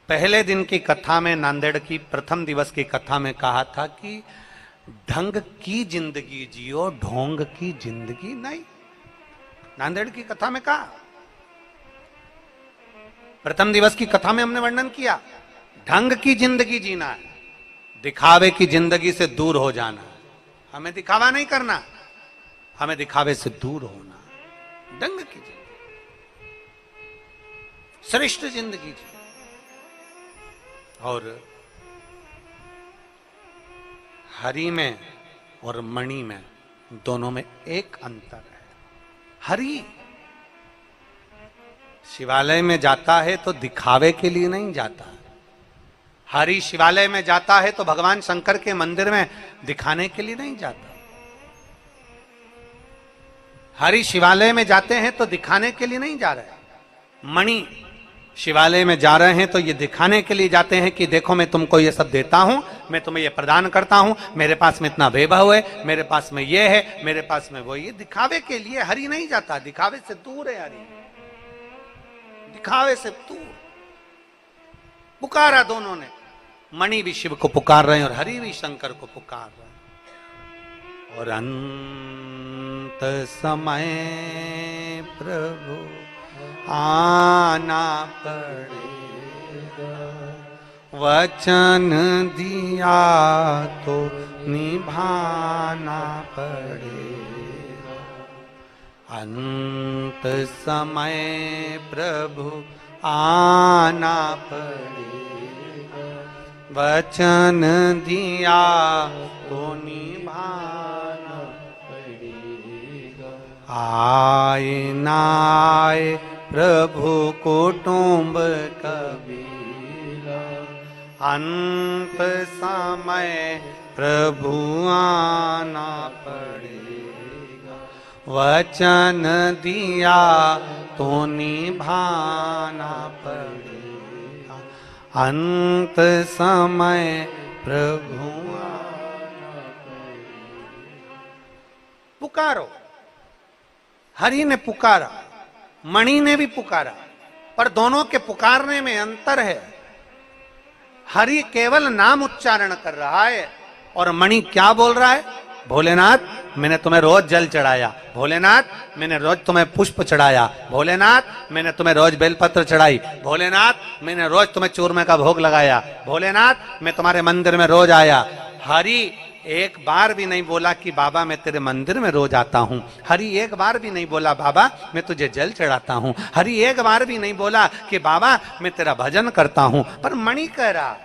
पहले दिन की कथा में, नांदेड़ की प्रथम दिवस की कथा में कहा था कि ढंग की जिंदगी जियो, ढोंग की जिंदगी नहीं। नांदेड़ की कथा में कहा, प्रथम दिवस की कथा में हमने वर्णन किया, ढंग की जिंदगी जीना है, दिखावे की जिंदगी से दूर हो जाना है। हमें दिखावा नहीं करना, हमें दिखावे से दूर होना, ढंग की जिंदगी, श्रेष्ठ जिंदगी जी। और हरि में और मणि में दोनों में एक अंतर है। हरि शिवालय में जाता है तो दिखावे के लिए नहीं जाता। हरि शिवालय में जाता है तो भगवान शंकर के मंदिर में दिखाने के लिए नहीं जाता। हरि शिवालय में जाते हैं तो दिखाने के लिए नहीं जा रहे। मणि शिवालय में जा रहे हैं तो ये दिखाने के लिए जाते हैं कि देखो मैं तुमको ये सब देता हूं, मैं तुम्हें ये प्रदान करता हूं, मेरे पास में इतना वैभव है, मेरे पास में ये है, मेरे पास में वो। ये दिखावे के लिए हरि नहीं जाता। दिखावे से दूर है हरि, दिखावे से दूर। पुकारा दोनों ने, मणि भी शिव को पुकार रहे हैं और हरि भी शंकर को पुकार रहे हैं। और अंत समय प्रभु आना पड़ेगा, वचन दिया तो निभाना पड़ेगा। अंत समय प्रभु आना पड़ेगा, वचन दिया तो निभाना पड़ेगा। आए ना आए प्रभु कुटुंब कबीरा, अंत समय प्रभु आना पड़ेगा, वचन दिया तो निभाना पड़ेगा। अंत समय प्रभु आना पड़ेगा। पुकारो, हरि ने पुकारा, मणि ने भी पुकारा, पर दोनों के पुकारने में अंतर है। हरि केवल नाम उच्चारण कर रहा है और मणि क्या बोल रहा है? भोलेनाथ मैंने तुम्हें रोज जल चढ़ाया, भोलेनाथ मैंने रोज तुम्हें पुष्प चढ़ाया, भोलेनाथ मैंने तुम्हें रोज बेलपत्र चढ़ाई, भोलेनाथ मैंने रोज तुम्हें चूरमे का भोग लगाया, भोलेनाथ मैं तुम्हारे मंदिर में रोज आया। हरि एक बार भी नहीं बोला कि बाबा मैं तेरे मंदिर में रोज आता हूं। हरि एक बार भी नहीं बोला बाबा मैं तुझे जल चढ़ाता हूं। हरि एक बार भी नहीं बोला कि बाबा मैं तेरा भजन करता हूं। पर मणि कह रहा,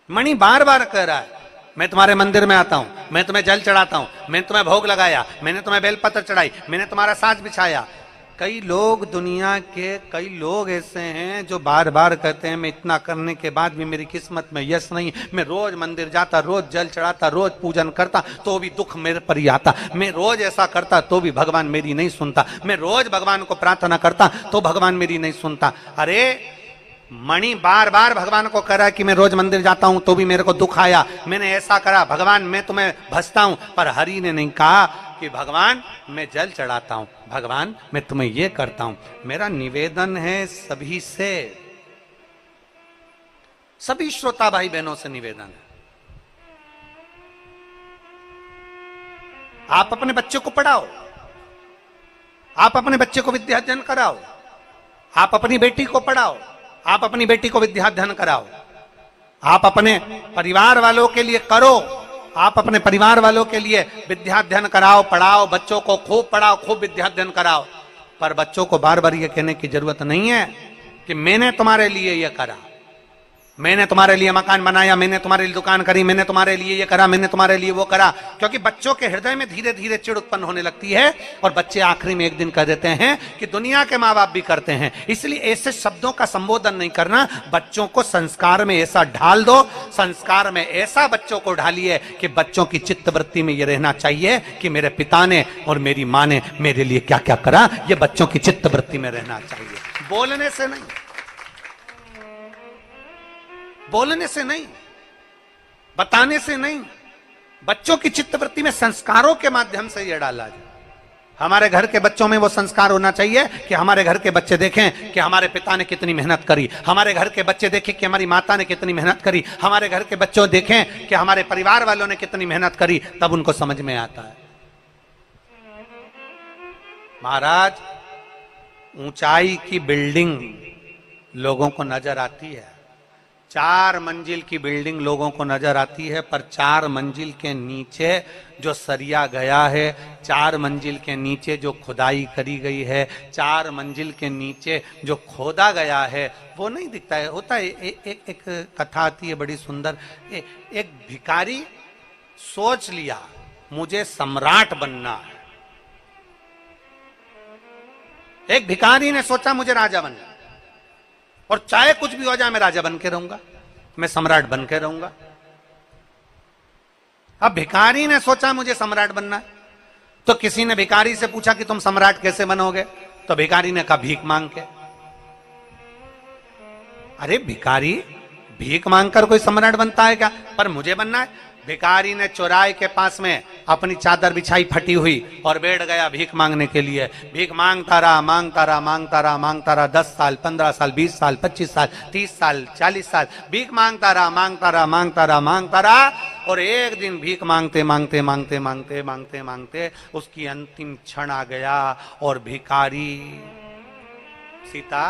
मणि बार बार कह रहा है मैं तुम्हारे मंदिर में आता हूं, मैं तुम्हें जल चढ़ाता हूं, मैंने तुम्हें भोग लगाया, मैंने तुम्हें बेलपत्र चढ़ाई, मैंने तुम्हारा साज बिछाया। कई लोग, दुनिया के कई लोग ऐसे हैं जो बार बार कहते हैं मैं इतना करने के बाद भी मेरी किस्मत में यश नहीं, मैं रोज मंदिर जाता, रोज जल चढ़ाता, रोज पूजन करता तो भी दुख मेरे पर ही आता, मैं रोज ऐसा करता तो भी भगवान मेरी नहीं सुनता, मैं रोज भगवान को प्रार्थना करता तो भगवान मेरी नहीं सुनता। अरे मणि बार बार भगवान को कह रहा है कि मैं रोज मंदिर जाता हूं तो भी मेरे को दुख आया, मैंने ऐसा करा, भगवान मैं तुम्हें भजता हूं। पर हरि ने नहीं कहा कि भगवान मैं जल चढ़ाता हूं, भगवान मैं तुम्हें ये करता हूं। मेरा निवेदन है सभी से, सभी श्रोता भाई बहनों से निवेदन है, आप अपने बच्चे को पढ़ाओ, आप अपने बच्चे को विद्याध्ययन कराओ, आप अपनी बेटी को पढ़ाओ, आप अपनी बेटी को विद्याध्ययन कराओ, आप अपने परिवार वालों के लिए करो, आप अपने परिवार वालों के लिए विद्याध्ययन कराओ, पढ़ाओ, बच्चों को खूब पढ़ाओ, खूब विद्याध्ययन कराओ। पर बच्चों को बार बार ये कहने की जरूरत नहीं है कि मैंने तुम्हारे लिए ये करा, मैंने तुम्हारे लिए मकान बनाया, मैंने तुम्हारे लिए दुकान करी, मैंने तुम्हारे लिए ये करा, मैंने तुम्हारे लिए वो करा। क्योंकि बच्चों के हृदय में धीरे धीरे चिढ़ उत्पन्न होने लगती है और बच्चे आखिरी में एक दिन कह देते हैं कि दुनिया के माँ बाप भी करते हैं। इसलिए ऐसे शब्दों का संबोधन नहीं करना, बच्चों को संस्कार में ऐसा ढाल दो, संस्कार में ऐसा बच्चों को ढालिए कि बच्चों की चित्तवृत्ति में ये रहना चाहिए कि मेरे पिता ने और मेरी माँ ने मेरे लिए क्या क्या करा, ये बच्चों की चित्तवृत्ति में रहना चाहिए, बोलने से नहीं, बोलने से नहीं, बताने से नहीं, बच्चों की चित्तवृत्ति में संस्कारों के माध्यम से यह डाला जाए। हमारे घर के बच्चों में वो संस्कार होना चाहिए कि हमारे घर के बच्चे देखें कि हमारे पिता ने कितनी मेहनत करी, हमारे घर के बच्चे देखें कि हमारी माता ने कितनी मेहनत करी, हमारे घर के बच्चों देखें कि हमारे परिवार वालों ने कितनी मेहनत करी, तब उनको समझ में आता है। महाराज, ऊंचाई की बिल्डिंग लोगों को नजर आती है, 4 मंजिल की बिल्डिंग लोगों को नजर आती है, पर 4 मंजिल के नीचे जो सरिया गया है, 4 मंजिल के नीचे जो खुदाई करी गई है, 4 मंजिल के नीचे जो खोदा गया है, वो नहीं दिखता है। होता है एक कथा आती है बड़ी सुंदर। एक भिखारी सोच लिया मुझे सम्राट बनना है। एक भिखारी ने सोचा मुझे राजा बनना है, और चाहे कुछ भी हो जाए मैं राजा बन के रहूंगा, मैं सम्राट बन के रहूंगा। अब भिखारी ने सोचा मुझे सम्राट बनना है, तो किसी ने भिखारी से पूछा कि तुम सम्राट कैसे बनोगे? तो भिखारी ने कहा भीख मांग के। अरे भिखारी, भीख मांगकर कोई सम्राट बनता है क्या? पर मुझे बनना है। भिखारी ने चौराहे के पास में अपनी चादर बिछाई फटी हुई और बैठ गया भीख मांगने के लिए। भीख मांगता रहा, मांगता रहा, मांगता रहा, मांगता रहा। 10 साल, 15 साल, 20 साल, 25 साल, 30 साल, 40 साल भीख मांगता रहा, मांगता रहा, मांगता रहा, मांगता रहा। और एक दिन भीख मांगते मांगते मांगते मांगते मांगते मांगते उसकी अंतिम क्षण आ गया और भिखारी सीता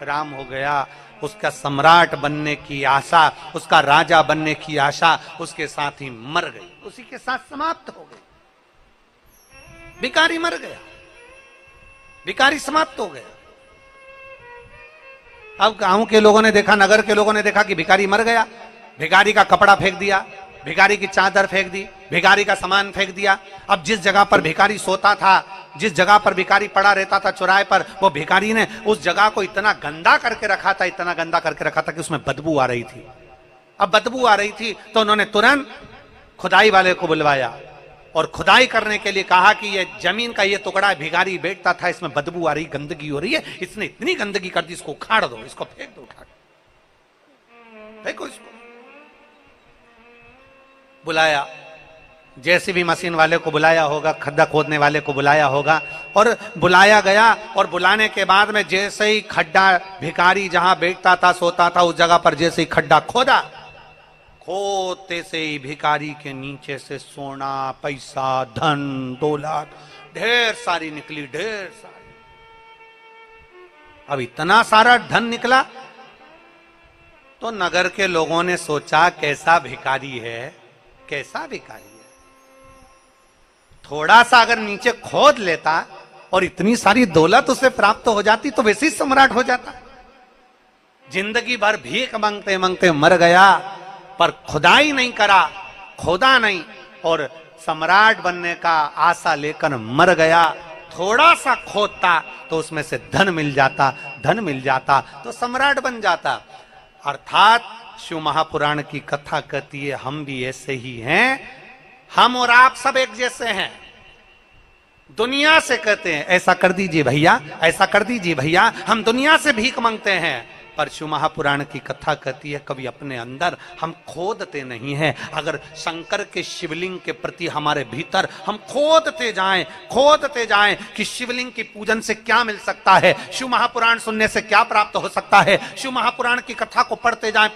राम हो गया। उसका सम्राट बनने की आशा, उसका राजा बनने की आशा उसके साथ ही मर गई, उसी के साथ समाप्त हो गई। भिखारी मर गया, भिखारी समाप्त हो गया। अब गांव के लोगों ने देखा, नगर के लोगों ने देखा कि भिखारी मर गया। भिखारी का कपड़ा फेंक दिया, भिखारी की चादर फेंक दी, भिखारी का सामान फेंक दिया। अब जिस जगह पर भिखारी सोता था, जिस जगह पर भिखारी पड़ा रहता था चौराहे पर, वो भिखारी ने उस जगह को इतना गंदा करके रखा था, इतना गंदा करके रखा था कि उसमें बदबू आ रही थी। अब बदबू आ रही थी तो उन्होंने तुरंत खुदाई वाले को बुलवाया और खुदाई करने के लिए कहा कि ये जमीन का ये टुकड़ा भिखारी बैठता था, इसमें बदबू आ रही, गंदगी हो रही है, इसने इतनी गंदगी कर दी, इसको उखाड़ दो, इसको फेंक दो, उठा फेंको इसको। बुलाया, जेसीबी मशीन वाले को बुलाया होगा, खड्डा खोदने वाले को बुलाया होगा, और बुलाया गया। और बुलाने के बाद में जैसे ही खड्डा, भिखारी जहां बैठता था, सोता था, उस जगह पर जैसे ही खड्डा खोदा, खोदते से ही भिखारी के नीचे से सोना, पैसा, धन, दौलत ढेर सारी निकली, ढेर सारी। अब इतना सारा धन निकला तो नगर के लोगों ने सोचा कैसा भिखारी है, कैसा भिखारी है। थोड़ा सा अगर नीचे खोद लेता और इतनी सारी दौलत उसे प्राप्त हो जाती तो वैसे ही सम्राट हो जाता। जिंदगी भर भीख मांगते मांगते मर गया, पर खुदाई नहीं करा, खोदा नहीं, और सम्राट बनने का आशा लेकर मर गया। थोड़ा सा खोदता तो उसमें से धन मिल जाता, धन मिल जाता तो सम्राट बन जाता। अर्थात शिव महापुराण की कथा कहती है हम भी ऐसे ही हैं, हम और आप सब एक जैसे हैं। दुनिया से कहते हैं ऐसा कर दीजिए भैया, ऐसा कर दीजिए भैया, हम दुनिया से भीख मांगते हैं। पर शिव महापुराण की कथा कहती है कभी अपने अंदर हम खोदते नहीं हैं। अगर शंकर के शिवलिंग के प्रति हमारे भीतर हम खोदते जाएं कि शिवलिंग की पूजन से क्या मिल सकता है, शिव महापुराण सुनने से क्या प्राप्त हो सकता है, शिव महापुराण की कथा को पढ़ते जाएं,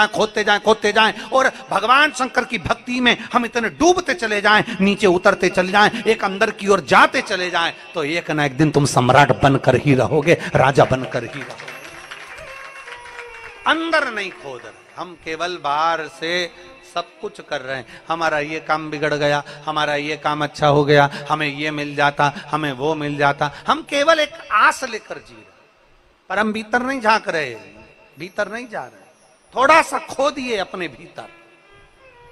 खोदते जाएं, और भगवान शंकर की भक्ति में हम इतने डूबते चले जाएं, नीचे उतरते चले जाएं, एक अंदर की ओर जाते चले जाएं, तो एक ना एक दिन तुम सम्राट बनकर ही रहोगे, राजा बनकर ही रहोगे। अंदर नहीं खोद रहे, हम केवल बाहर से सब कुछ कर रहे हैं। हमारा ये काम बिगड़ गया, हमारा ये काम अच्छा हो गया, हमें ये मिल जाता, हमें वो मिल जाता। हम केवल एक आस लेकर जी रहे, पर हम भीतर नहीं झांक रहे, भीतर नहीं जा रहे। थोड़ा सा खोदिए अपने भीतर,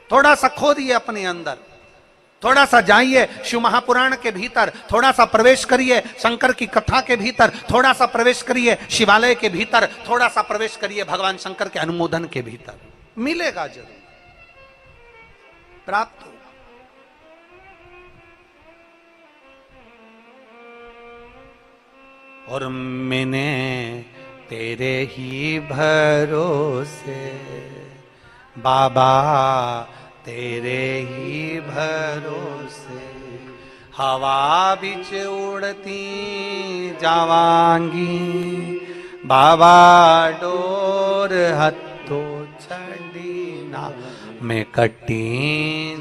थोड़ा सा खोदिए अपने अंदर, थोड़ा सा जाइए शिव महापुराण के भीतर, थोड़ा सा प्रवेश करिए शंकर की कथा के भीतर, थोड़ा सा प्रवेश करिए शिवालय के भीतर, थोड़ा सा प्रवेश करिए भगवान शंकर के अनुमोदन के भीतर। मिलेगा जरूर, प्राप्त होगा। और मैंने तेरे ही भरोसे बाबा, तेरे ही भरोसे हवा बिच उड़ती जावांगी, बाबा डोर हथो छड़ी ना मैं कटी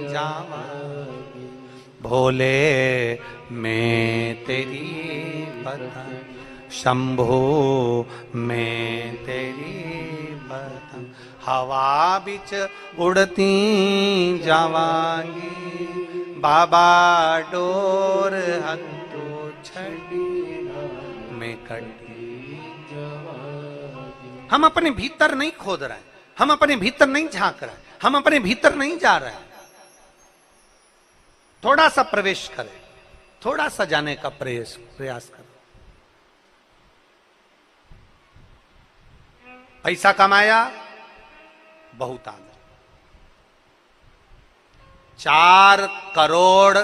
जावांगी, भोले मैं तेरी पता शंभो मैं तेरी पतंग हवा बिच उड़ती जावांगी बाबा डोर हत्थो छड़ी में कटी। हम अपने भीतर नहीं खोद रहे हैं, हम अपने भीतर नहीं झांक रहे हैं, हम अपने भीतर नहीं जा रहे हैं। थोड़ा सा प्रवेश करें, थोड़ा सा जाने का प्रयास करें। पैसा कमाया बहुत आदमी 4 करोड़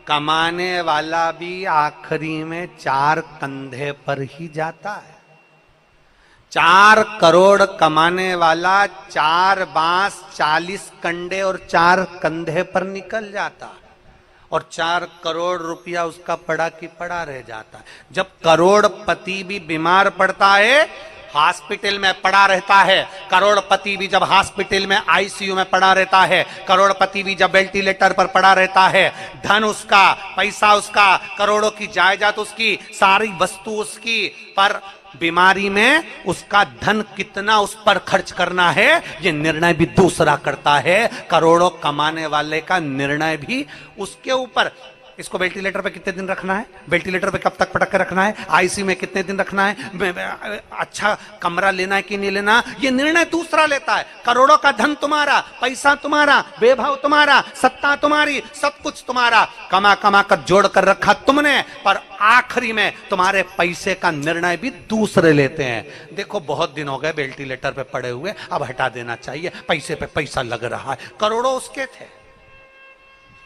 कमाने वाला भी आखिरी में 4 कंधे पर ही जाता है। 4 करोड़ कमाने वाला 4 बांस 40 कंडे और 4 कंधे पर निकल जाता है और 4 करोड़ रुपया उसका पड़ा की पड़ा रह जाता है। जब करोड़पति भी बीमार पड़ता है, हॉस्पिटल में पड़ा रहता है, करोड़पति भी जब हॉस्पिटल में आईसीयू में पड़ा रहता है, करोड़पति भी जब वेंटिलेटर पर पड़ा रहता है, धन उसका, पैसा उसका, करोड़ों की जायदाद उसकी, सारी वस्तु उसकी, पर बीमारी में उसका धन कितना उस पर खर्च करना है ये निर्णय भी दूसरा करता है। करोड़ों कमाने वाले का निर्णय भी उसके ऊपर। इसको वेंटिलेटर पे कितने दिन रखना है, वेंटिलेटर पे कब तक पटक के रखना है, आईसीयू में कितने दिन रखना है, अच्छा कमरा लेना है कि नहीं लेना, ये निर्णय दूसरा लेता है। करोड़ों का धन तुम्हारा, पैसा तुम्हारा, वैभव तुम्हारा, सत्ता तुम्हारी, सब कुछ तुम्हारा, कमा कमा कर जोड़ कर रखा तुमने, पर आखिरी में तुम्हारे पैसे का निर्णय भी दूसरे लेते हैं। देखो बहुत दिन हो गए वेंटिलेटर पे पड़े हुए, अब हटा देना चाहिए, पैसे पे पैसा लग रहा है। करोड़ों उसके थे,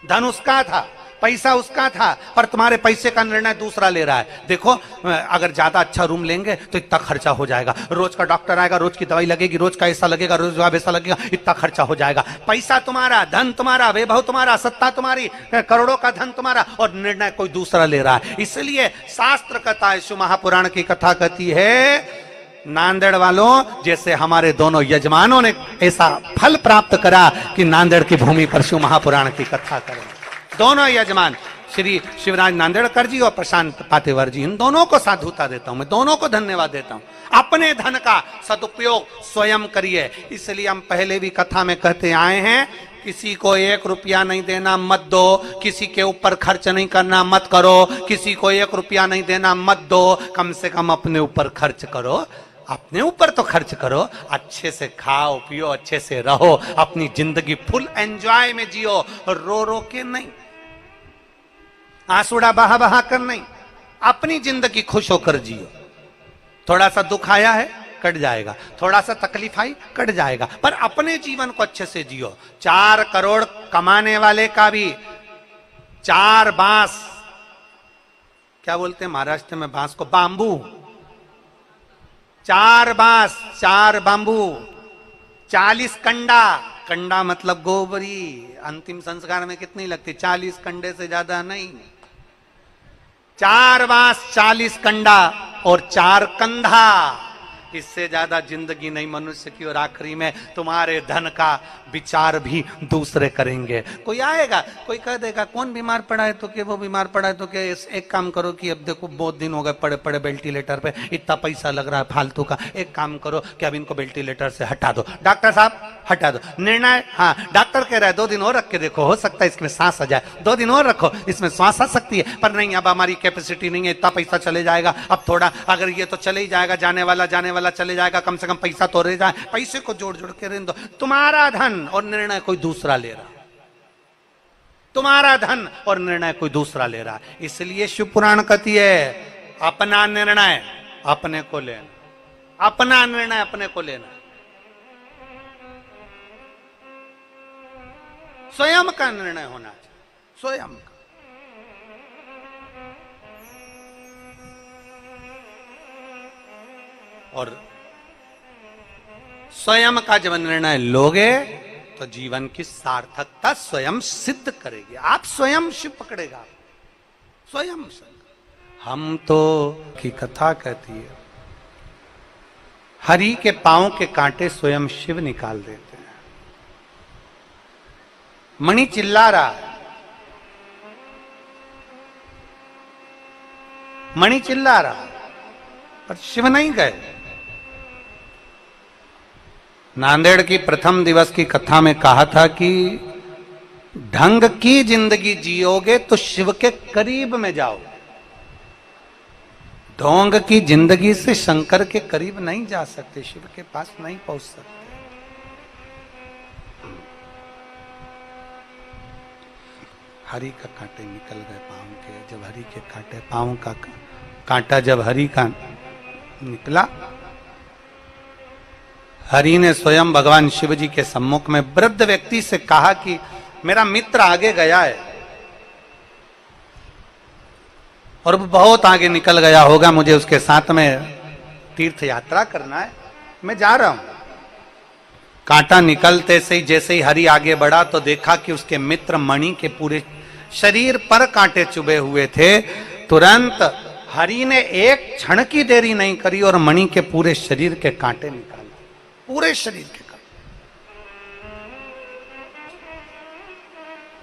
धन उसका था, पैसा उसका था, पर तुम्हारे पैसे का निर्णय दूसरा ले रहा है। देखो अगर ज्यादा अच्छा रूम लेंगे तो इतना खर्चा हो जाएगा, रोज का डॉक्टर आएगा, रोज की दवाई लगेगी, रोज का ऐसा लगेगा, रोज ऐसा लगेगा, इतना खर्चा हो जाएगा। पैसा तुम्हारा, धन तुम्हारा, वैभव तुम्हारा, सत्ता तुम्हारी, करोड़ों का धन तुम्हारा, और निर्णय कोई दूसरा ले रहा है। इसलिए शास्त्र कहता है, शिव महापुराण की कथा कहती है, नांदेड़ वालों जैसे हमारे दोनों यजमानों ने ऐसा फल प्राप्त करा कि नांदेड़ की भूमि पर शिव महापुराण की कथा करें। दोनों यजमान श्री शिवराज नांदेड़कर जी और प्रशांत पातेवर जी, इन दोनों को साधुता देता हूं, मैं दोनों को धन्यवाद देता हूं। अपने धन का सदुपयोग स्वयं करिए। इसलिए हम पहले भी कथा में कहते आए हैं, किसी को 1 रुपया नहीं देना मत दो, किसी के ऊपर खर्च नहीं करना मत करो, किसी को 1 रुपया नहीं देना मत दो, कम से कम अपने ऊपर खर्च करो। अपने ऊपर तो खर्च करो, अच्छे से खाओ पियो, अच्छे से रहो, अपनी जिंदगी फुल एंजॉय में जियो, रो रो के नहीं, आंसुड़ा बहा बहा कर नहीं, अपनी जिंदगी खुश होकर जियो। थोड़ा सा दुख आया है कट जाएगा, थोड़ा सा तकलीफ आई कट जाएगा, पर अपने जीवन को अच्छे से जियो। 4 करोड़ कमाने वाले का भी 4 बांस, क्या बोलते हैं महाराष्ट्र में बांस को, बांबू, 4 बांस 4 बांबू, 40 कंडा, कंडा मतलब गोबरी, अंतिम संस्कार में कितनी लगती, 40 कंडे से ज्यादा नहीं, 4 बांस 40 कंडा और 4 कंधा, इससे ज्यादा जिंदगी नहीं मनुष्य की। और आखिरी में तुम्हारे धन का विचार भी दूसरे करेंगे। कोई आएगा, कोई कह देगा कौन बीमार पड़ा है तो के, वो बीमार पड़ा है तो के, एक काम करो कि अब देखो बहुत दिन हो गए पड़े पड़े वेंटिलेटर पे, इतना पैसा लग रहा है फालतू का, एक काम करो कि अब इनको वेंटिलेटर से हटा दो, डॉक्टर साहब हटा दो। निर्णय, हाँ डॉक्टर कह रहा है 2 दिन और रख के देखो, हो सकता है इसमें सांस आ जाए, 2 दिन और रखो, इसमें सांस आ सकती है, पर नहीं अब हमारी कैपेसिटी नहीं है, इतना पैसा चले जाएगा, अब थोड़ा अगर ये तो चले ही जाएगा, जाने वाला चले जाएगा, कम से कम पैसा तो रह जाए, पैसे को जोड़ जोड़ के रहने दो। तुम्हारा धन और निर्णय कोई दूसरा ले रहा, तुम्हारा धन और निर्णय कोई दूसरा ले रहा। इसलिए शिव पुराण कहती है, अपना निर्णय अपने को लेना, अपना निर्णय अपने को लेना, स्वयं का निर्णय होना चाहिए, स्वयं का। और स्वयं का जब निर्णय लोगे तो जीवन की सार्थकता स्वयं सिद्ध करेगी। आप स्वयं शिव पकड़ेगा, स्वयं। हम तो की कथा कहती है, हरि के पांव के कांटे स्वयं शिव निकाल देते हैं। मणि चिल्ला रहा है, मणि चिल्ला रहा, पर शिव नहीं गए। नांदेड़ की प्रथम दिवस की कथा में कहा था कि ढंग की जिंदगी जियोगे तो शिव के करीब में जाओगे, ढोंग की जिंदगी से शंकर के करीब नहीं जा सकते, शिव के पास नहीं पहुंच सकते। हरि का कांटे निकल गए पांव के, जब हरि के कांटे, पांव का कांटा जब हरि का निकला, हरि ने स्वयं भगवान शिव जी के सम्मुख में वृद्ध व्यक्ति से कहा कि मेरा मित्र आगे गया है और बहुत आगे निकल गया होगा, मुझे उसके साथ में तीर्थ यात्रा करना है, मैं जा रहा हूं। कांटा निकलते से ही जैसे ही हरि आगे बढ़ा तो देखा कि उसके मित्र मणि के पूरे शरीर पर कांटे चुभे हुए थे। तुरंत हरि ने एक क्षण की देरी नहीं करी और मणि के पूरे शरीर के कांटे निकाले, पूरे शरीर के कांटे।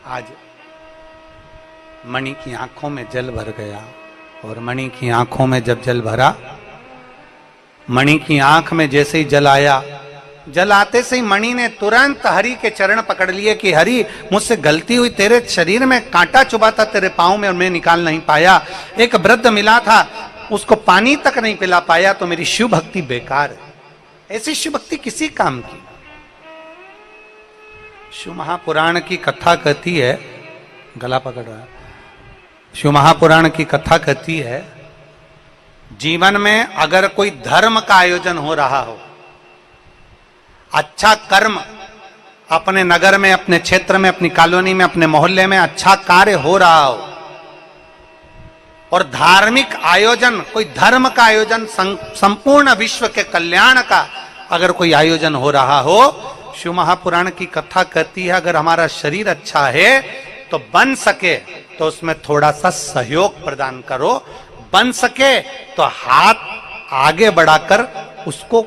आज मणि की आंखों में जल भर गया और मणि की आंखों में जब जल भरा, मणि की आंख में जैसे ही जल आया, जल आते से ही मणि ने तुरंत हरि के चरण पकड़ लिए कि हरि मुझसे गलती हुई, तेरे शरीर में कांटा चुभा था तेरे पांव में और मैं निकाल नहीं पाया। एक वृद्ध मिला था, उसको पानी तक नहीं पिला पाया, तो मेरी शिव भक्ति बेकार है। ऐसी शिव भक्ति किसी काम की। शिव महापुराण की कथा कहती है, गला पकड़ रहा है, शिव महापुराण की कथा कहती है, जीवन में अगर कोई धर्म का आयोजन हो रहा हो, अच्छा कर्म अपने नगर में, अपने क्षेत्र में, अपनी कॉलोनी में, अपने मोहल्ले में अच्छा कार्य हो रहा हो और धार्मिक आयोजन, कोई धर्म का आयोजन, संपूर्ण विश्व के कल्याण का अगर कोई आयोजन हो रहा हो, शिव महापुराण की कथा कहती है अगर हमारा शरीर अच्छा है तो बन सके तो उसमें थोड़ा सा सहयोग प्रदान करो, बन सके तो हाथ आगे बढ़ाकर उसको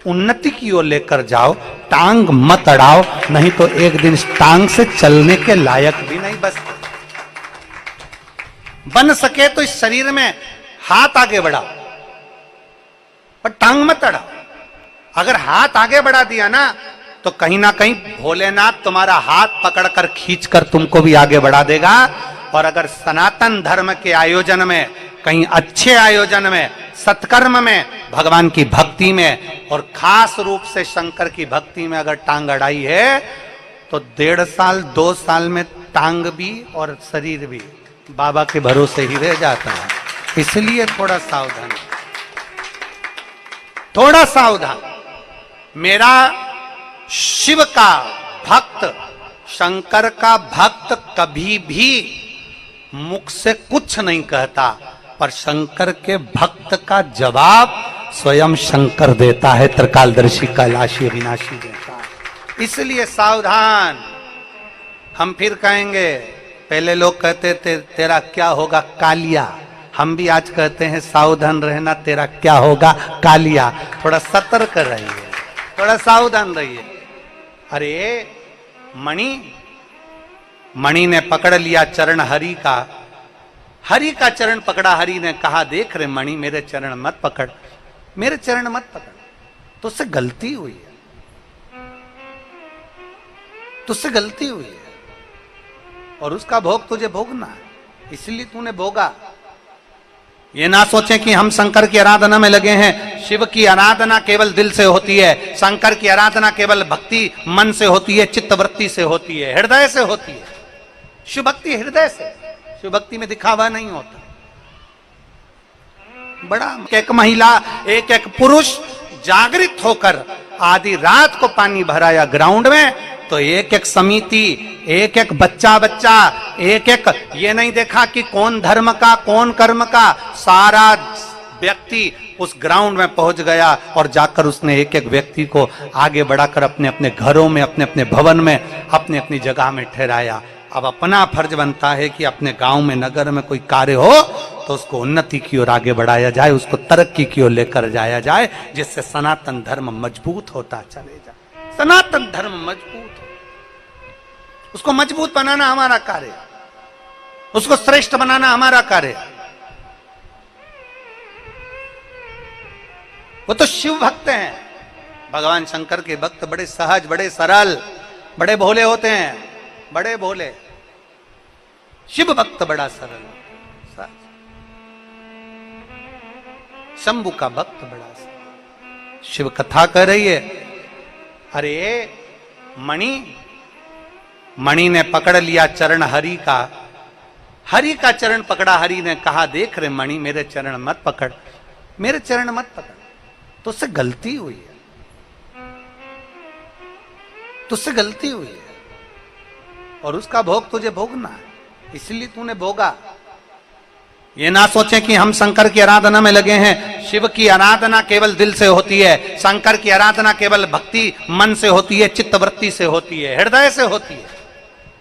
उन्नति की ओर लेकर जाओ, टांग मत अड़ाओ, नहीं तो एक दिन इस टांग से चलने के लायक भी नहीं बचते। बन सके तो इस शरीर में हाथ आगे बढ़ाओ पर टांग मत अड़ाओ। अगर हाथ आगे बढ़ा दिया ना तो कहीं ना कहीं भोलेनाथ तुम्हारा हाथ पकड़कर खींचकर तुमको भी आगे बढ़ा देगा। और अगर सनातन धर्म के आयोजन में, कहीं अच्छे आयोजन में, सत्कर्म में, भगवान की भक्ति में और खास रूप से शंकर की भक्ति में अगर टांग अड़ाई है तो 1.5 साल 2 साल में टांग भी और शरीर भी बाबा के भरोसे ही रह जाता है। इसलिए थोड़ा सावधान, थोड़ा सावधान। मेरा शिव का भक्त, शंकर का भक्त कभी भी मुख से कुछ नहीं कहता, पर शंकर के भक्त का जवाब स्वयं शंकर देता है, त्रिकालदर्शी कैलाशी अविनाशी देता है। इसलिए सावधान। हम फिर कहेंगे, पहले लोग कहते थे तेरा क्या होगा कालिया, हम भी आज कहते हैं सावधान रहना, तेरा क्या होगा कालिया। थोड़ा सतर्क रहिए, थोड़ा सावधान रहिए। अरे मणि ने पकड़ लिया चरण हरि का, हरि का चरण पकड़ा। हरि ने कहा देख रे मणि, मेरे चरण मत पकड़, मेरे चरण मत पकड़, तुझसे गलती हुई है, तुझसे गलती हुई है और उसका भोग तुझे भोगना है, इसलिए तूने भोगा। ये ना सोचें कि हम शंकर की आराधना में लगे हैं। शिव की आराधना केवल दिल से होती है, शंकर की आराधना केवल भक्ति मन से होती है, चित्तवृत्ति से होती है, हृदय से होती है। शिव भक्ति हृदय से, शिव भक्ति में दिखावा नहीं होता। बड़ा एक महिला, एक एक पुरुष जागृत होकर आधी रात को पानी भराया ग्राउंड में, तो एक एक समिति, एक एक बच्चा, एक एक, ये नहीं देखा कि कौन धर्म का कौन कर्म का, सारा व्यक्ति उस ग्राउंड में पहुंच गया और जाकर उसने एक एक व्यक्ति को आगे बढ़ाकर अपने अपने घरों में, अपने अपने भवन में, अपनी अपनी जगह में ठहराया। अब अपना फर्ज बनता है कि अपने गांव में, नगर में कोई कार्य हो तो उसको उन्नति की ओर आगे बढ़ाया जाए, उसको तरक्की की ओर लेकर जाया जाए, जिससे सनातन धर्म मजबूत होता चले जाए। सनातन धर्म मजबूत हो, उसको मजबूत बनाना हमारा कार्य, उसको श्रेष्ठ बनाना हमारा कार्य। वो तो शिव भक्त हैं। भगवान शंकर के भक्त बड़े सहज, बड़े सरल, बड़े भोले होते हैं, बड़े भोले। शिव भक्त बड़ा सरल, शंभु का भक्त बड़ा सरल। शिव कथा कर रही है, अरे मणि ने पकड़ लिया चरण हरि का चरण पकड़ा। हरि ने कहा, देख रे मणि, मेरे चरण मत पकड़, मेरे चरण मत पकड़, तुझसे गलती हुई है, तुझसे गलती हुई है और उसका भोग तुझे भोगना है, इसलिए तूने भोगा। ये ना सोचें कि हम शंकर की आराधना में लगे हैं। शिव की आराधना केवल दिल से होती है, शंकर की आराधना केवल भक्ति मन से होती है, चित्तवृत्ति से होती है, हृदय से होती है।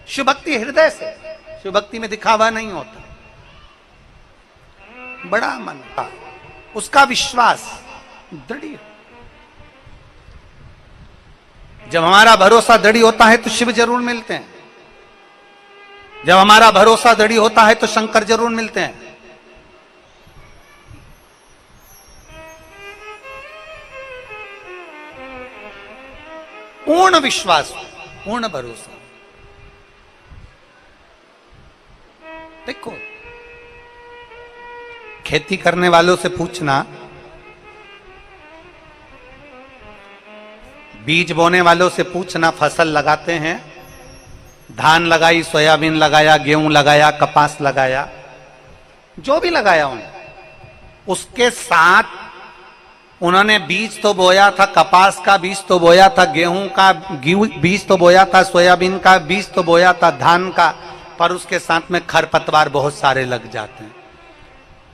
शिव भक्ति हृदय से, शिव भक्ति में दिखावा नहीं होता। बड़ा मन का उसका विश्वास दृढ़। जब हमारा भरोसा दृढ़ होता है तो शिव जरूर मिलते हैं, जब हमारा भरोसा दृढ़ होता है तो शंकर जरूर मिलते हैं। पूर्ण विश्वास, पूर्ण भरोसा। देखो, खेती करने वालों से पूछना, बीज बोने वालों से पूछना, फसल लगाते हैं, धान लगाई, सोयाबीन लगाया, गेहूं लगाया, कपास लगाया, जो भी लगाया उसके साथ उन्होंने बीज तो बोया था, कपास का बीज तो बोया था, गेहूं का बीज तो बोया था, सोयाबीन का बीज तो बोया था, धान का, पर उसके साथ में खरपतवार बहुत सारे लग जाते हैं।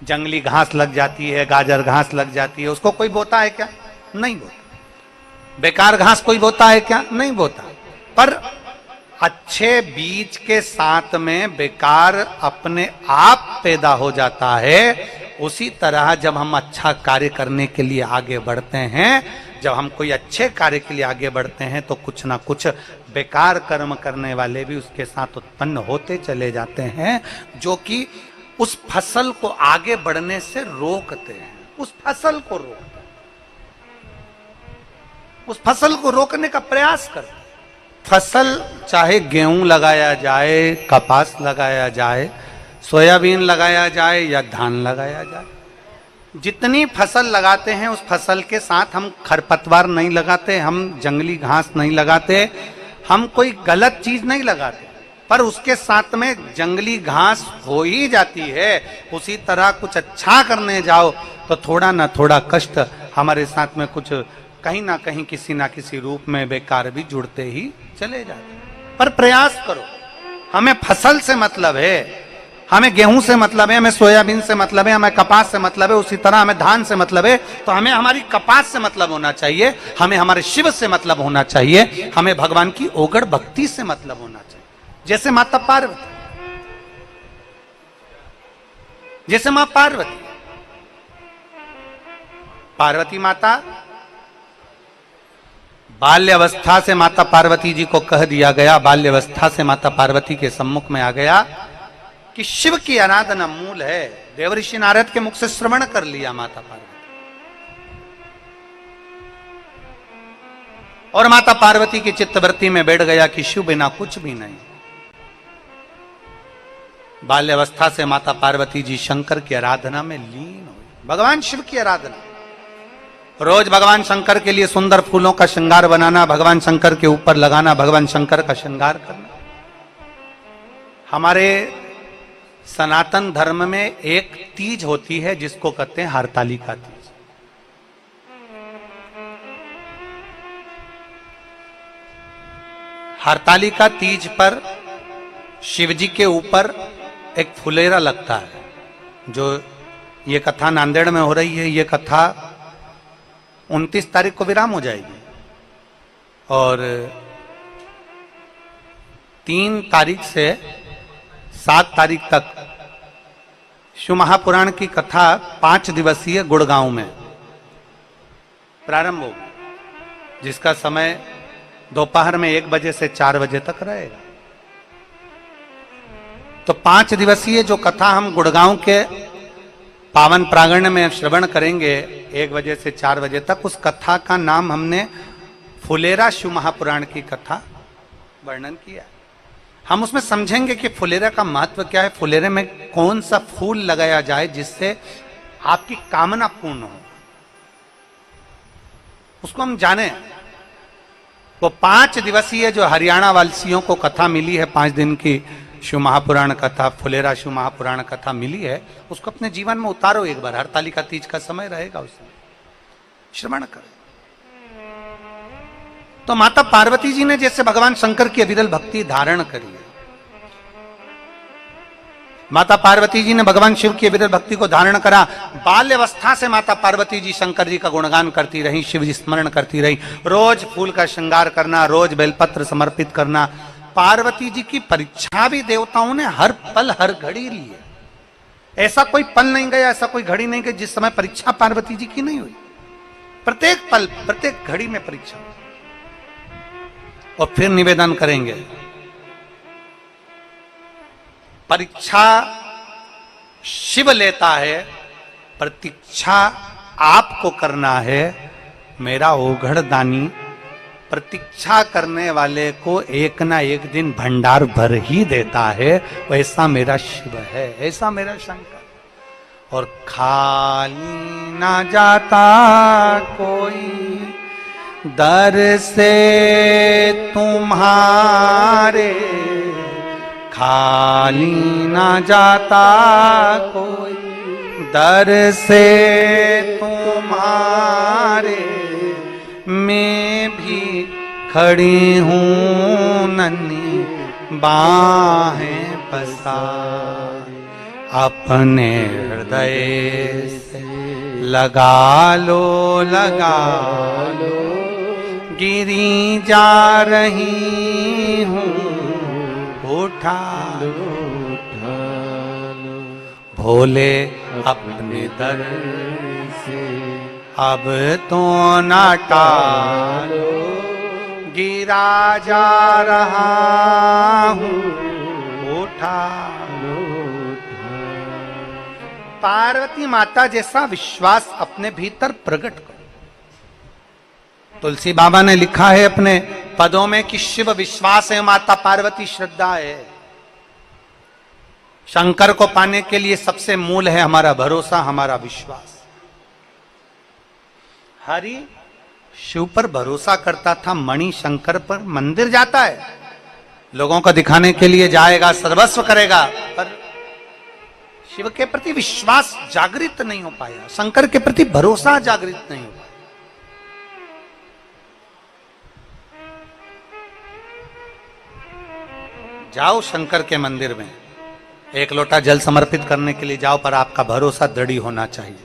जंगली घास लग जाती है, गाजर घास लग जाती है। उसको कोई बोता है क्या? नहीं बोता। बेकार घास कोई बोता है क्या? नहीं बोता। पर अच्छे बीज के साथ में बेकार अपने आप पैदा हो जाता है। उसी तरह जब हम अच्छा कार्य करने के लिए आगे बढ़ते हैं, जब हम कोई अच्छे कार्य के लिए आगे बढ़ते हैं, तो कुछ ना कुछ बेकार कर्म करने वाले भी उसके साथ उत्पन्न होते चले जाते हैं, जो कि उस फसल को आगे बढ़ने से रोकते हैं। उस फसल को रोकते हैं, उस फसल को रोकने का प्रयास करते हैं। फसल चाहे गेहूं लगाया जाए, कपास लगाया जाए, सोयाबीन लगाया जाए या धान लगाया जाए, जितनी फसल लगाते हैं उस फसल के साथ हम खरपतवार नहीं लगाते, हम जंगली घास नहीं लगाते, हम कोई गलत चीज नहीं लगाते, पर उसके साथ में जंगली घास हो ही जाती है। उसी तरह कुछ अच्छा करने जाओ तो थोड़ा ना थोड़ा कष्ट हमारे साथ में कुछ कहीं ना कहीं किसी ना किसी रूप में बेकार भी जुड़ते ही चले जाते। पर प्रयास करो। हमें फसल से मतलब है, हमें गेहूं से मतलब है, हमें सोयाबीन से मतलब है, हमें कपास से मतलब है, उसी तरह हमें धान से मतलब है। तो हमें हमारी कपास से मतलब होना चाहिए, हमें हमारे शिव से मतलब होना चाहिए, हमें भगवान की ओगढ़ भक्ति से मतलब होना चाहिए। जैसे माता पार्वती, जैसे मां पार्वती, पार्वती माता बाल्यावस्था से माता पार्वती जी को कह दिया गया, बाल्यावस्था से माता पार्वती के सम्मुख में आ गया कि शिव की आराधना मूल है। देवऋषि नारद के मुख से श्रवण कर लिया माता पार्वती, और माता पार्वती की चित्तवृत्ति में बैठ गया कि शिव बिना कुछ भी नहीं। बाल्यावस्था से माता पार्वती जी शंकर की आराधना में लीन हुई, भगवान शिव की आराधना। रोज भगवान शंकर के लिए सुंदर फूलों का श्रृंगार बनाना, भगवान शंकर के ऊपर लगाना, भगवान शंकर का श्रृंगार करना। हमारे सनातन धर्म में एक तीज होती है जिसको कहते हैं हरतालिका तीज। हरतालिका तीज पर शिव जी के ऊपर एक फुलेरा लगता है। जो ये कथा नांदेड़ में हो रही है, ये कथा 29 तारीख को विराम हो जाएगी और 3 तारीख से 7 तारीख तक शिव महापुराण की कथा 5 दिवसीय गुड़गांव में प्रारंभ होगी, जिसका समय दोपहर में 1 बजे से 4 बजे तक रहेगा। तो 5 दिवसीय जो कथा हम गुड़गांव के पावन प्रांगण में श्रवण करेंगे, 1 बजे से 4 बजे तक। उस कथा का नाम हमने फुलेरा शिव महापुराण की कथा वर्णन किया। हम उसमें समझेंगे कि फुलेरा का महत्व क्या है, फुलेरे में कौन सा फूल लगाया जाए जिससे आपकी कामना पूर्ण हो, उसको हम जाने। वो 5 दिवसीय जो हरियाणा वासियों को कथा मिली है, 5 दिन की शिव महापुराण कथा, फुलेरा शिव महापुराण कथा मिली है, उसको अपने जीवन में उतारो एक बार। हरतालिका तीज का समय रहेगा, उसमें श्रवण करो। तो माता पार्वती जी ने जैसे भगवान शंकर की अविरल भक्ति धारण करी है, माता पार्वती जी ने भगवान शिव की अविरल भक्ति को धारण करा। बाल्यावस्था से माता पार्वती जी शंकर जी का गुणगान करती रही, शिव जी स्मरण करती रही, रोज फूल का श्रृंगार करना, रोज बेलपत्र समर्पित करना। पार्वती जी की परीक्षा भी देवताओं ने हर पल हर घड़ी ली है। ऐसा कोई पल नहीं गया, ऐसा कोई घड़ी नहीं गई जिस समय परीक्षा पार्वती जी की नहीं हुई। प्रत्येक पल प्रत्येक घड़ी में परीक्षा। और फिर निवेदन करेंगे, परीक्षा शिव लेता है, प्रतीक्षा आपको करना है। मेरा ओघड़ दानी प्रतीक्षा करने वाले को एक ना एक दिन भंडार भर ही देता है। वैसा मेरा शिव है, ऐसा मेरा शंकर। और खाली ना जाता कोई दर से तुम्हारे, खाली ना जाता कोई दर से तुम्हारे। मैं भी खड़ी हूँ नन्ही बाहें पसार, अपने हृदय से लगा लो लगा लो। गिरी जा रही हूँ उठा लो भोले अपने दर से, अब तो ना टालो। गिरा जा रहा हूँ उठा लो। पार्वती माता जैसा विश्वास अपने भीतर प्रकट करो। तुलसी बाबा ने लिखा है अपने पदों में कि शिव विश्वास है, माता पार्वती श्रद्धा है। शंकर को पाने के लिए सबसे मूल है हमारा भरोसा, हमारा विश्वास। हरि शिव पर भरोसा करता था, मणि शंकर पर मंदिर जाता है, लोगों को दिखाने के लिए जाएगा, सर्वस्व करेगा, पर शिव के प्रति विश्वास जागृत नहीं हो पाया, शंकर के प्रति भरोसा जागृत नहीं हो पाया। जाओ शंकर के मंदिर में, एक लोटा जल समर्पित करने के लिए जाओ, पर आपका भरोसा दृढ़ होना चाहिए,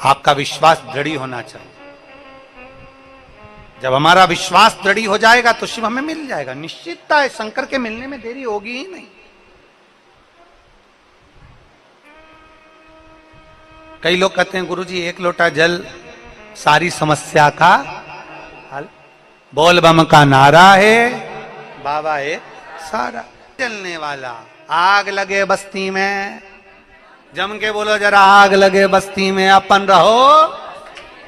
आपका विश्वास दृढ़ होना चाहिए। जब हमारा विश्वास दृढ़ हो जाएगा तो शिव हमें मिल जाएगा, निश्चितता है। शंकर के मिलने में देरी होगी ही नहीं। कई लोग कहते हैं गुरुजी एक लोटा जल सारी समस्या का हल, बोल बम का नारा है, बाबा है सारा। जलने वाला, आग लगे बस्ती में, जम के बोलो जरा आग लगे बस्ती में, अपन रहो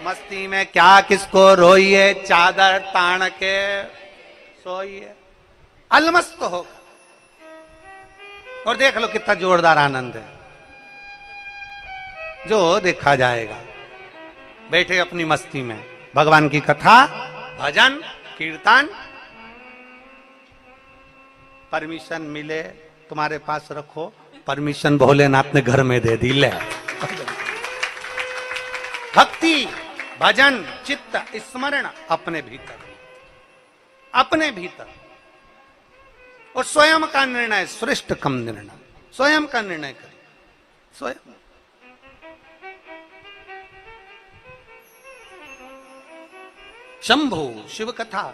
मस्ती में, क्या किसको रोइए, चादर तान के सोइए, अलमस्त हो। और देख लो कितना जोरदार आनंद है, जो देखा जाएगा। बैठे अपनी मस्ती में, भगवान की कथा, भजन, कीर्तन, परमिशन मिले तुम्हारे पास रखो, परमिशन भोलेनाथ ने घर में दे दी। ले भक्ति, भजन, चित्त, स्मरण अपने भीतर, अपने भीतर। और स्वयं का निर्णय, श्रेष्ठ कम निर्णय, स्वयं का निर्णय करें, स्वयं। शंभु शिव कथा।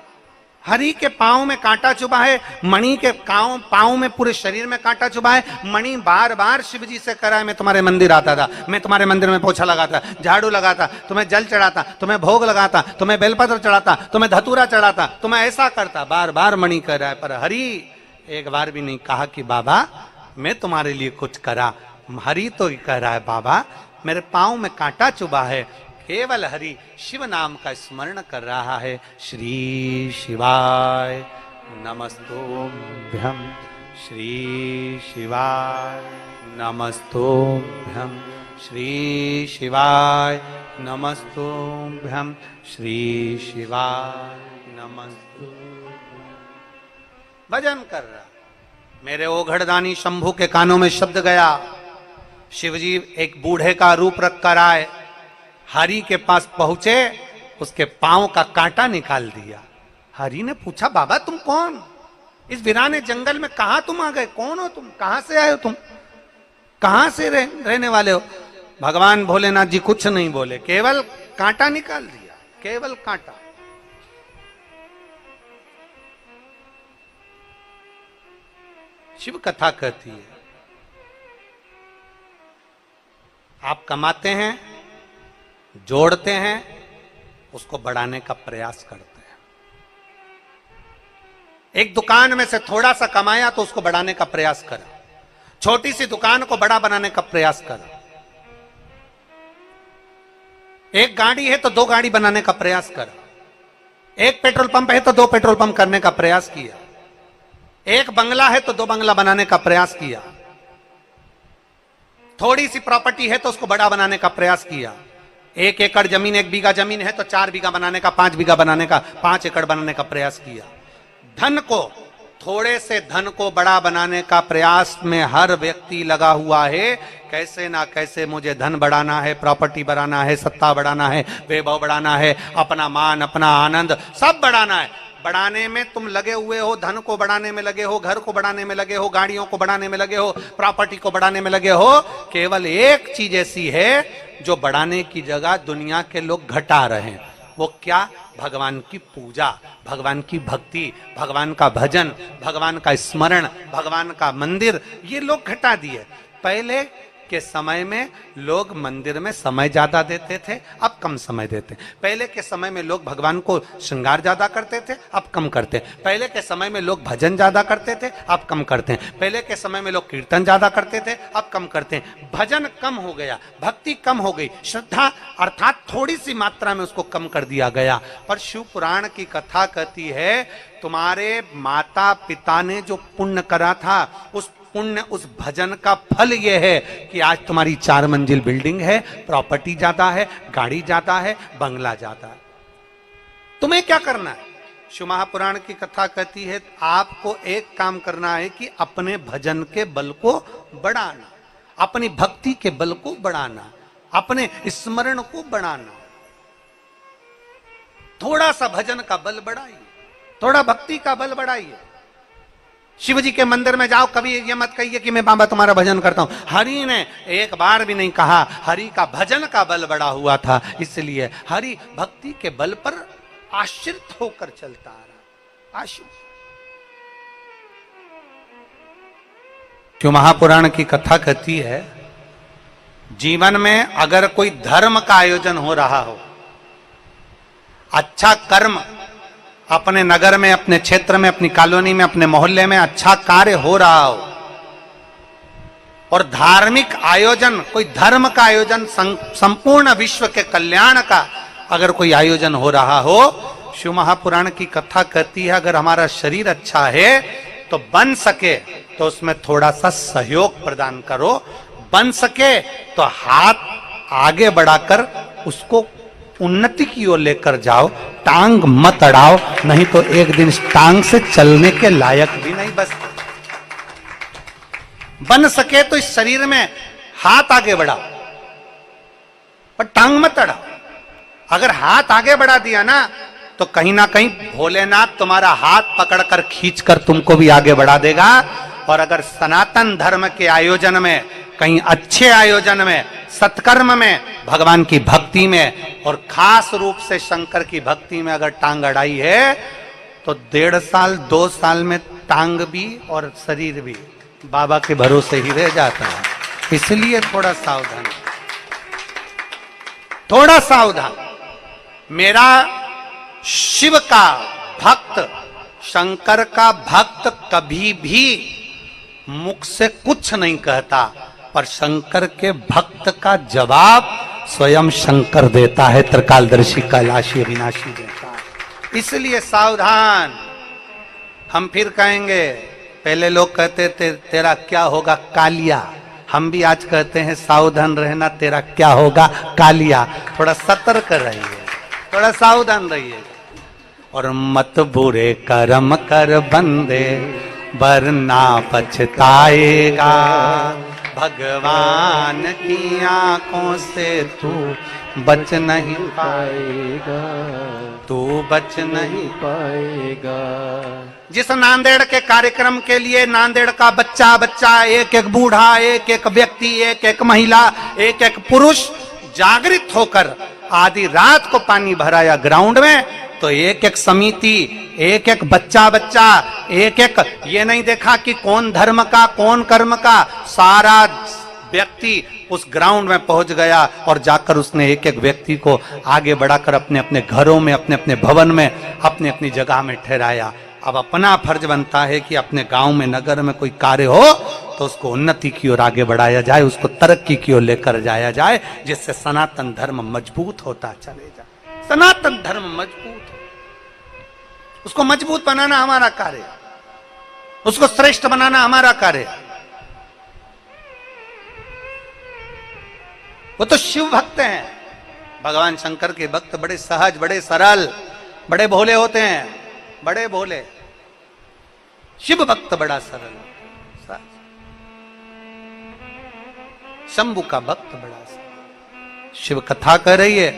हरि के पांव में कांटा चुभा है, मणि के पांव में, पूरे शरीर में कांटा चुभा है। मणि बार बार शिव जी से करा है, मैं तुम्हारे मंदिर आता था, मैं तुम्हारे मंदिर में पोछा लगाता, झाड़ू लगाता, तुम्हें जल चढ़ाता, तुम्हें भोग लगाता, तुम्हें बेलपत्र चढ़ाता, तुम्हें धतूरा चढ़ाता, तुम्हें ऐसा करता। बार बार मणि कह रहा है, पर हरि एक बार भी नहीं कहा कि बाबा मैं तुम्हारे लिए कुछ करा। हरि तो कह रहा है बाबा मेरे पांव में कांटा चुभा है, केवल हरि शिव नाम का स्मरण कर रहा है। श्री शिवाय नमस्तुभ्यं, श्री शिवाय नमस्तुभ्यं, श्री शिवाय नमस्तुभ्यं, श्री शिवाय नमस्तुभ्यं। भजन कर रहा। मेरे ओघड़दानी शंभू के कानों में शब्द गया। शिवजी एक बूढ़े का रूप रख कर आए, हरि के पास पहुंचे, उसके पांव का कांटा निकाल दिया। हरि ने पूछा, बाबा तुम कौन? इस वीराने जंगल में कहां तुम आ गए? कौन हो तुम? कहां से आए हो तुम? कहां से रहने वाले हो? भगवान भोलेनाथ जी कुछ नहीं बोले, केवल कांटा निकाल दिया, केवल कांटा। शिव कथा कहती है, आप कमाते हैं, जोड़ते हैं, उसको बढ़ाने का प्रयास करते हैं। एक दुकान में से थोड़ा सा कमाया तो उसको बढ़ाने का प्रयास करा, छोटी सी दुकान को बड़ा बनाने का प्रयास करा। एक गाड़ी है तो 2 गाड़ी बनाने का प्रयास करा, एक पेट्रोल पंप है तो 2 पेट्रोल पंप करने का प्रयास किया, एक बंगला है तो 2 बंगला बनाने का प्रयास किया, थोड़ी सी प्रॉपर्टी है तो उसको बड़ा बनाने का प्रयास किया। 1 एकड़ जमीन, 1 बीघा जमीन है तो 4 बीघा बनाने का, 5 बीघा बनाने का, 5 एकड़ बनाने का प्रयास किया। धन को, थोड़े से धन को बड़ा बनाने का प्रयास में हर व्यक्ति लगा हुआ है। कैसे ना कैसे मुझे धन बढ़ाना है, प्रॉपर्टी बढ़ाना है, सत्ता बढ़ाना है, वैभव बढ़ाना है, अपना मान, अपना आनंद सब बढ़ाना है। बढ़ाने में तुम लगे हुए हो, धन को बढ़ाने में लगे हो, घर को बढ़ाने में लगे हो, गाड़ियों को बढ़ाने में लगे हो, प्रॉपर्टी को बढ़ाने में लगे हो। केवल एक चीज ऐसी है जो बढ़ाने की जगह दुनिया के लोग घटा रहे हैं। वो क्या? भगवान की पूजा, भगवान की भक्ति, भगवान का भजन, भगवान का स्मरण, भगवान का मंदिर, ये लोग घटा दिए। पहले के समय में लोग मंदिर में समय ज्यादा देते थे, अब कम समय देते। पहले के समय में लोग भगवान को श्रृंगार ज्यादा करते थे, अब कम करते। पहले के समय में लोग भजन ज्यादा करते थे, अब कम करते हैं। पहले के समय में लोग कीर्तन ज्यादा करते थे, अब कम करते हैं। भजन कम हो गया, भक्ति कम हो गई, श्रद्धा अर्थात थोड़ी सी मात्रा में उसको कम कर दिया गया। पर शिव पुराण की कथा कहती है, तुम्हारे माता पिता ने जो पुण्य करा था, उस पुण्य, उस भजन का फल यह है कि आज तुम्हारी 4 मंजिल बिल्डिंग है, प्रॉपर्टी ज्यादा है, गाड़ी ज्यादा है, बंगला ज्यादा है। तुम्हें क्या करना है? शिव महापुराण की कथा कहती है, आपको एक काम करना है कि अपने भजन के बल को बढ़ाना, अपनी भक्ति के बल को बढ़ाना, अपने स्मरण को बढ़ाना। थोड़ा सा भजन का बल बढ़ाइए, थोड़ा भक्ति का बल बढ़ाइए। शिव जी के मंदिर में जाओ, कभी ये मत कहिए कि मैं बाबा तुम्हारा भजन करता हूं। हरि ने एक बार भी नहीं कहा, हरि का भजन का बल बढ़ा हुआ था, इसलिए हरि भक्ति के बल पर आश्रित होकर चलता आ रहा। आश्रित क्यों? महापुराण की कथा कहती है, जीवन में अगर कोई धर्म का आयोजन हो रहा हो, अच्छा कर्म अपने नगर में, अपने क्षेत्र में, अपनी कॉलोनी में, अपने मोहल्ले में अच्छा कार्य हो रहा हो, और धार्मिक आयोजन, कोई धर्म का आयोजन, संपूर्ण विश्व के कल्याण का अगर कोई आयोजन हो रहा हो, शिव महापुराण की कथा कहती है, अगर हमारा शरीर अच्छा है तो बन सके तो उसमें थोड़ा सा सहयोग प्रदान करो, बन सके तो हाथ आगे बढ़ाकर उसको उन्नति की ओर लेकर जाओ, टांग मत अड़ाओ, नहीं तो एक दिन इस टांग से चलने के लायक भी नहीं बचते। बन सके तो इस शरीर में हाथ आगे बढ़ाओ, पर टांग मत अड़ाओ। अगर हाथ आगे बढ़ा दिया ना, तो कहीं ना कहीं भोलेनाथ तुम्हारा हाथ पकड़कर खींचकर तुमको भी आगे बढ़ा देगा। और अगर सनातन धर्म के आयोजन में, कहीं अच्छे आयोजन में, सत्कर्म में, भगवान की भक्ति में, और खास रूप से शंकर की भक्ति में अगर टांग अड़ाई है, तो 1.5 साल 2 साल में टांग भी और शरीर भी बाबा के भरोसे ही रह जाता है। इसलिए थोड़ा सावधान, थोड़ा सावधान। मेरा शिव का भक्त, शंकर का भक्त कभी भी मुख से कुछ नहीं कहता, पर शंकर के भक्त का जवाब स्वयं शंकर देता है, त्रिकालदर्शी कैलाशी अविनाशी देता है। इसलिए सावधान। हम फिर कहेंगे, पहले लोग कहते थे तेरा क्या होगा कालिया, हम भी आज कहते हैं सावधान रहना, तेरा क्या होगा कालिया। थोड़ा सतर्क रहिए, थोड़ा सावधान रहिए। और मत बुरे कर्म कर बंदे, वरना पछताएगा, भगवान की आंखों से तू बच नहीं पाएगा, तू बच नहीं पाएगा। जिस नांदेड़ के कार्यक्रम के लिए नांदेड़ का बच्चा बच्चा, एक एक बूढ़ा, एक एक व्यक्ति, एक एक महिला, एक एक पुरुष जागृत होकर आधी रात को पानी भराया ग्राउंड में, तो एक एक समिति, एक एक बच्चा बच्चा, एक एक, ये नहीं देखा कि कौन धर्म का कौन कर्म का, सारा व्यक्ति उस ग्राउंड में पहुंच गया और जाकर उसने एक एक व्यक्ति को आगे बढ़ाकर अपने अपने घरों में, अपने अपने भवन में, अपनी अपनी जगह में ठहराया। अब अपना फर्ज बनता है कि अपने गांव में, नगर में कोई कार्य हो तो उसको उन्नति की ओर आगे बढ़ाया जाए, उसको तरक्की की ओर लेकर जाया जाए, जिससे सनातन धर्म मजबूत होता चले जाए। सनातन धर्म मजबूत हो, उसको मजबूत बनाना हमारा कार्य, उसको श्रेष्ठ बनाना हमारा कार्य। वो तो शिव भक्त हैं। भगवान शंकर के भक्त बड़े सहज, बड़े सरल, बड़े भोले होते हैं, बड़े भोले। शिव भक्त बड़ा सरल, शंभु का भक्त बड़ा सरल। शिव कथा कर रही है।